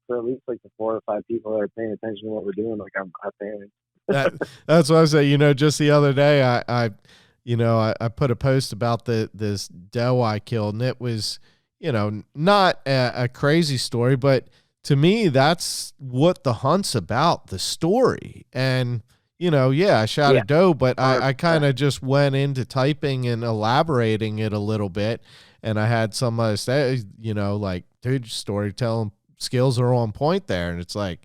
for at least like the 4 or 5 people that are paying attention to what we're doing, like I'm paying. That's what I say. You know, just the other day, I put a post about this doe I killed, and it was, you know, not a crazy story, but to me, that's what the hunt's about, the story. And, you know, I shot a doe, but I kind of just went into typing and elaborating it a little bit. And I had somebody say, you know, like, dude, storytelling skills are on point there. And it's like,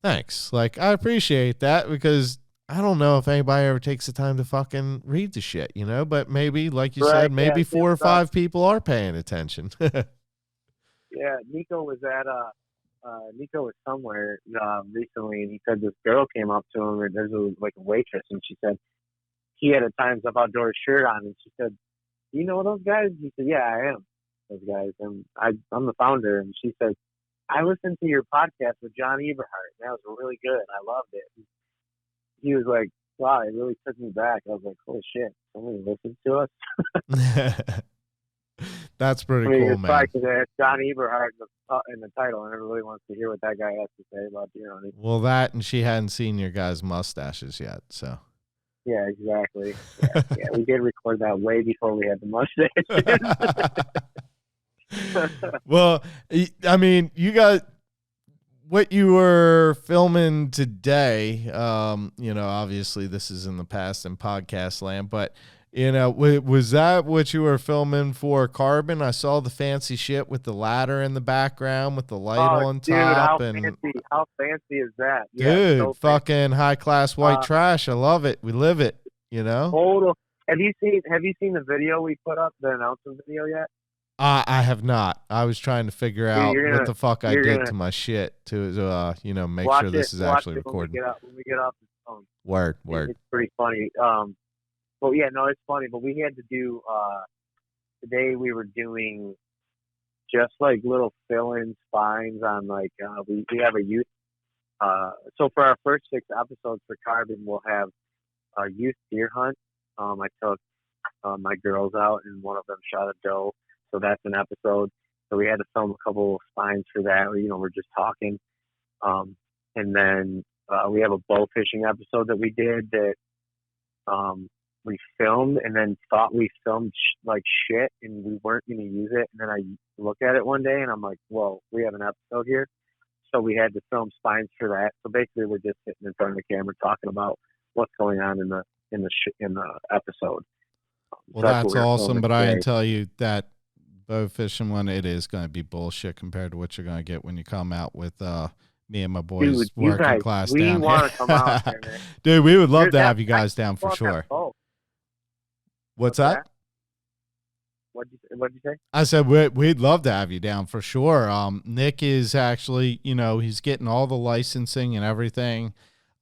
thanks. Like, I appreciate that, because I don't know if anybody ever takes the time to fucking read the shit, you know, but maybe, like you said, maybe 4 or 5 people are paying attention. Yeah. Nico was at Nico was somewhere recently, and he said this girl came up to him, and there's a waitress, and she said he had a Times Up Outdoors shirt on, and she said, "You know those guys?" He said, "Yeah, I am those guys, and I'm the founder." And she said, "I listened to your podcast with John Eberhart, and that was really good. I loved it." And he was like, "Wow, it really took me back." I was like, "Holy shit, somebody listened to us." That's pretty It's cool, man. probably because it has John Eberhart in the title, and everybody wants to hear what that guy has to say about Deer hunting. Well, that, and she hadn't seen your guys' mustaches yet, so. Yeah, exactly. Yeah, we did record that way before we had the mustache. Well, I mean, you got what you were filming today. Obviously this is in the past in podcast land, but was that what you were filming for Carbon? I saw the fancy shit with the ladder in the background with the light on top. Dude, how fancy is that? Dude, so fucking high class white trash. I love it. We live it, Total. Have you seen the video we put up, the announcement video yet? I have not. I was trying to figure out what the fuck I did to my shit to make sure this is actually recording. When we get off the phone. Word. It's pretty funny. But yeah, no, it's funny. But we had to do today. We were doing just like little fill-in spines on we have a youth. So for our first 6 episodes for Carbon, we'll have a youth deer hunt. I took my girls out, and one of them shot a doe. So that's an episode. So we had to film a couple of spines for that. We're just talking. And then we have a bow fishing episode that we did that we filmed and then thought we filmed like shit, and we weren't going to use it. And then I looked at it one day, and I'm like, whoa, we have an episode here. So we had to film spines for that. So basically, we're just sitting in front of the camera talking about what's going on in the episode. Well, that's awesome. But I can tell you that bow fishing one, it is going to be bullshit compared to what you're going to get when you come out with me and my boys working class down here. We want to come out there, man. Dude, we would love to have you guys down for sure. What's that? What'd you say? I said we'd love to have you down for sure. Nick is actually, he's getting all the licensing and everything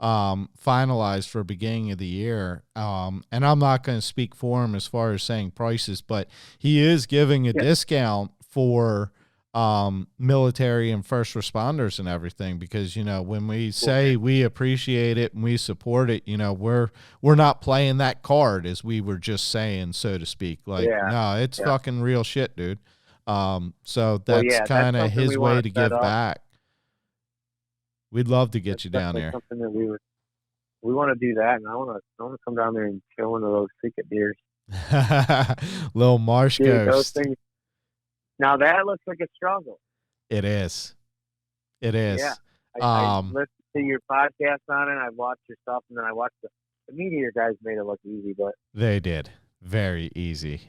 finalized for beginning of the year. And I'm not going to speak for him as far as saying prices, but he is giving a discount for military and first responders and everything, because when we say we appreciate it and we support it, we're not playing that card, as we were just saying, so to speak. No, it's fucking real shit, dude. So that's kind of his way to give back. We'd love to get you down there. Something that we want to do that, and I want to come down there and kill one of those secret deers. Little marsh ghost. Those things. Now that looks like a struggle. It is. Yeah. I listened to your podcast on it. I watched your stuff, and then I watched the Meteor guys made it look easy, but they did very easy.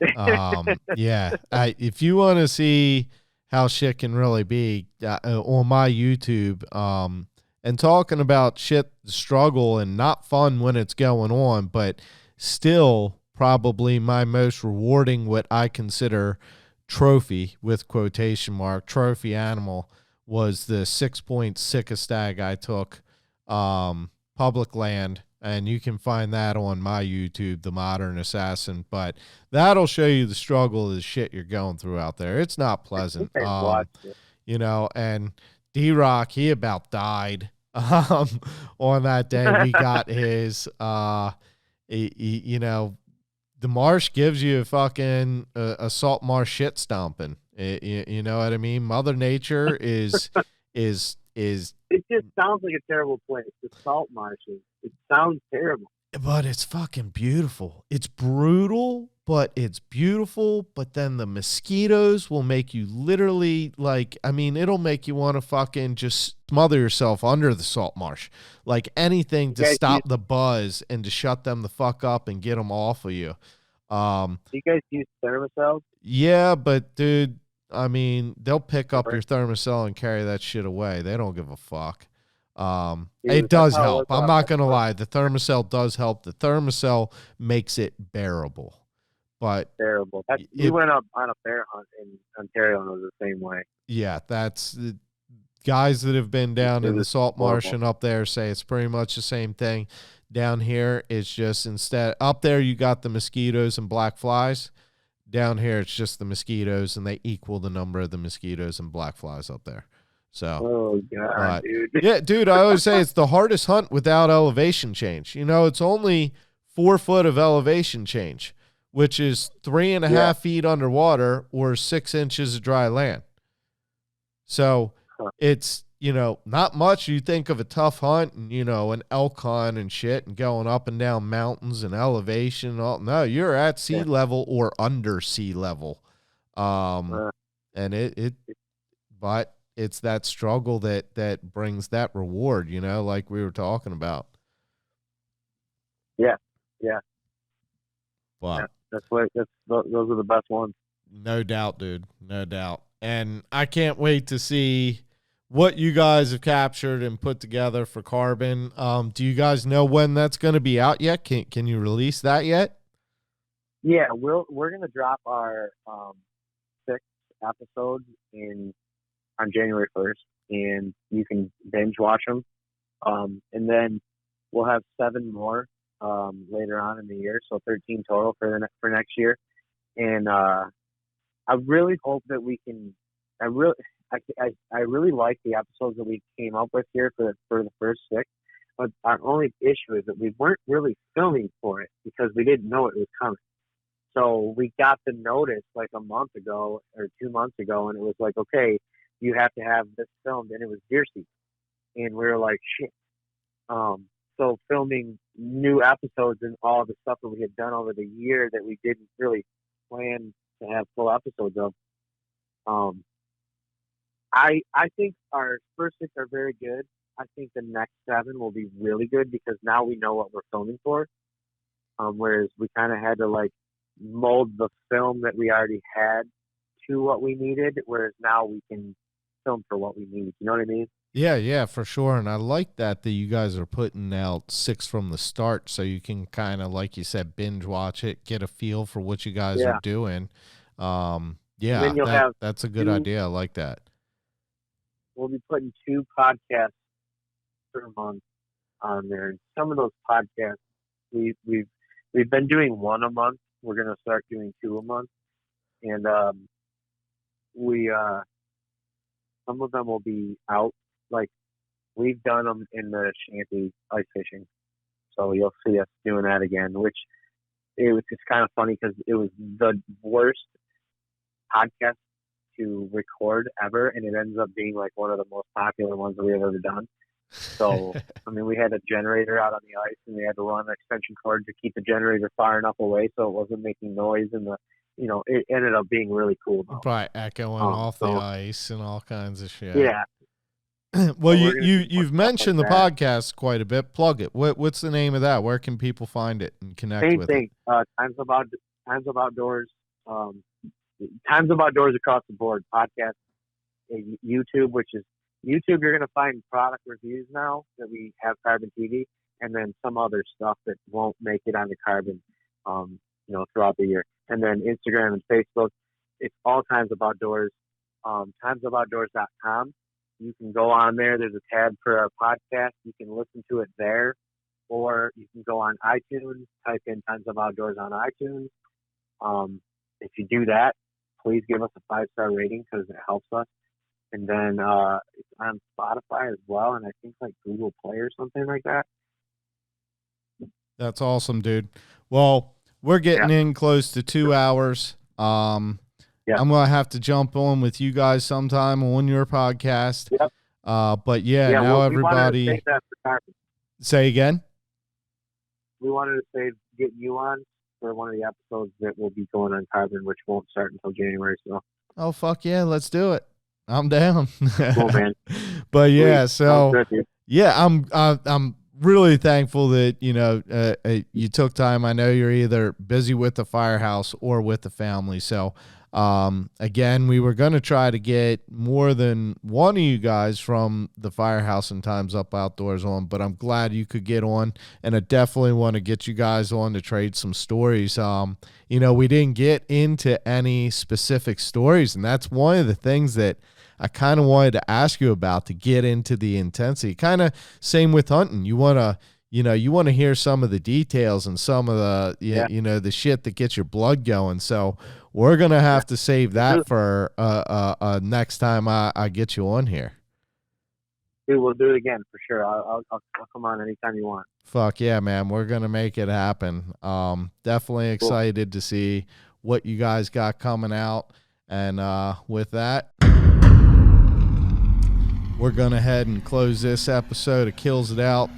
Yeah. If you want to see how shit can really be, on my YouTube, and talking about shit struggle and not fun when it's going on, but still probably my most rewarding, what I consider trophy with quotation mark trophy animal, was the 6-point sickest stag I took public land, and you can find that on my YouTube, The Modern Assassin. But that'll show you the struggle of the shit you're going through out there. It's not pleasant. And D-Rock, he about died on that day. We got his the marsh gives you a fucking a salt marsh shit stomping. You know what I mean? Mother Nature is. It just sounds like a terrible place. The salt marshes. It sounds terrible. But it's fucking beautiful. It's brutal, but it's beautiful. But then the mosquitoes will make you literally it'll make you want to fucking just smother yourself under the salt marsh. Like anything to stop the buzz and to shut them the fuck up and get them off of you. Do you guys use Thermacell? Yeah, but dude, they'll pick up your Thermacell and carry that shit away. They don't give a fuck. It does help. I'm not going to lie. The Thermacell does help. The Thermacell makes it bearable. But terrible. We went up on a bear hunt in Ontario, and it was the same way. Yeah, guys that have been down in the salt marsh horrible. and up there say it's pretty much the same thing. Down here, it's just instead up there you got the mosquitoes and black flies. Down here, it's just the mosquitoes, and they equal the number of the mosquitoes and black flies up there. So, Oh God, dude. yeah, dude, I always say it's the hardest hunt without elevation change. You know, it's only 4 foot of elevation change, which is 3.5 feet underwater or 6 inches of dry land. So it's, you know, not much. You think of a tough hunt and, you know, an elk hunt and shit and going up and down mountains and elevation and all. No, you're at sea level or under sea level. And but it's that struggle that brings that reward, you know, like we were talking about. Yeah. Wow. Those are the best ones. No doubt, dude. No doubt. And I can't wait to see what you guys have captured and put together for Carbon. Do you guys know when that's going to be out yet? Can you release that yet? Yeah, we're gonna drop our 6 episodes on January 1st, and you can binge watch them. And then we'll have 7 more later on in the year, so 13 total for next year. And I really hope that we can. I really like the episodes that we came up with here for the first 6. But our only issue is that we weren't really filming for it because we didn't know it was coming. So we got the notice like a month ago or 2 months ago, and it was like, okay, you have to have this filmed, and it was deer season, and we were like, shit. So filming new episodes and all the stuff that we had done over the year that we didn't really plan to have full episodes of. I think our first 6 are very good. I think the next 7 will be really good because now we know what we're filming for. Whereas we kind of had to like mold the film that we already had to what we needed, whereas now we can film for what we need. You know what I mean? Yeah, for sure. And I like that you guys are putting out 6 from the start so you can kind of, like you said, binge watch it, get a feel for what you guys are doing. That's a good idea. I like that. We'll be putting 2 podcasts per month on there. And some of those podcasts, we've been doing 1 a month. We're going to start doing 2 a month. And some of them will be out. Like, we've done them in the shanty ice fishing. So you'll see us doing that again, which it was just kind of funny because it was the worst podcast to record ever, and it ends up being like one of the most popular ones that we've ever done. So, I mean, we had a generator out on the ice, and we had to run an extension cord to keep the generator far enough away so it wasn't making noise, and it ended up being really cool, though. Probably echoing off the ice and all kinds of shit. Yeah. Well, you've mentioned the podcast quite a bit. Plug it. What's the name of that? Where can people find it and connect with it? Times of Outdoors. Times of Outdoors across the board. Podcast, YouTube, which is YouTube. You're going to find product reviews now that we have Carbon TV, and then some other stuff that won't make it onto Carbon, throughout the year. And then Instagram and Facebook. It's all Times of Outdoors. TimesofOutdoors.com. You can go on there. There's a tab for our podcast. You can listen to it there, or you can go on iTunes, type in Times of Outdoors on iTunes. If you do that, please give us a 5-star rating because it helps us. And then it's on Spotify as well, and I think like Google Play or something like that. That's awesome, dude. Well, we're getting in close to 2 hours. I'm going to have to jump on with you guys sometime on your podcast. Yep. But now everybody. We wanted to save that for Carbon. Say again? We wanted to save getting you on for one of the episodes that will be going on Carbon, which won't start until January. So. Oh, fuck yeah. Let's do it. I'm down. Cool, man. But yeah, good, I'm really thankful that, you took time. I know you're either busy with the firehouse or with the family. So, again, we were going to try to get more than one of you guys from the firehouse and Times Up Outdoors on, but I'm glad you could get on, and I definitely want to get you guys on to trade some stories. We didn't get into any specific stories, and that's one of the things that I kind of wanted to ask you about to get into the intensity. Kind of same with hunting. You want to hear some of the details and some of the, the shit that gets your blood going. So we're going to have to save that for next time I get you on here. Dude, we'll do it again for sure. I'll come on anytime you want. Fuck yeah, man. We're going to make it happen. Definitely excited to see what you guys got coming out. And with that, we're going to head and close this episode of Kills It Out.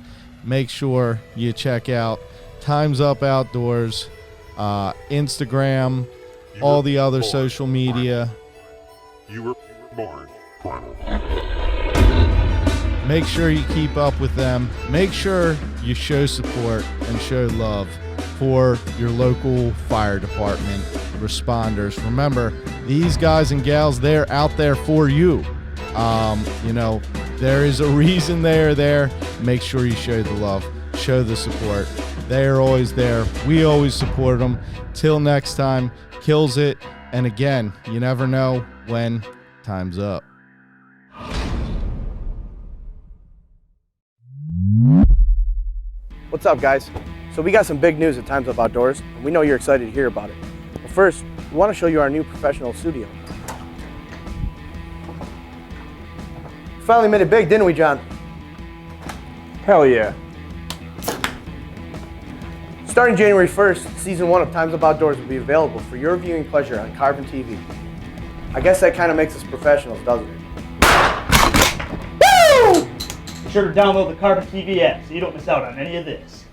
Make sure you check out Time's Up Outdoors, Instagram, all the other social media. You were born primal. Make sure you keep up with them. Make sure you show support and show love for your local fire department responders. Remember, these guys and gals, they're out there for you. There is a reason they are there. Make sure you show the love, show the support. They are always there. We always support them. Till next time, kills it. And again, you never know when time's up. What's up, guys? So we got some big news at Time's Up Outdoors, and we know you're excited to hear about it. But first, we want to show you our new professional studio. Finally made it big, didn't we, John? Hell yeah. Starting January 1st, Season 1 of Time's Up Outdoors will be available for your viewing pleasure on Carbon TV. I guess that kind of makes us professionals, doesn't it? Be sure to download the Carbon TV app so you don't miss out on any of this.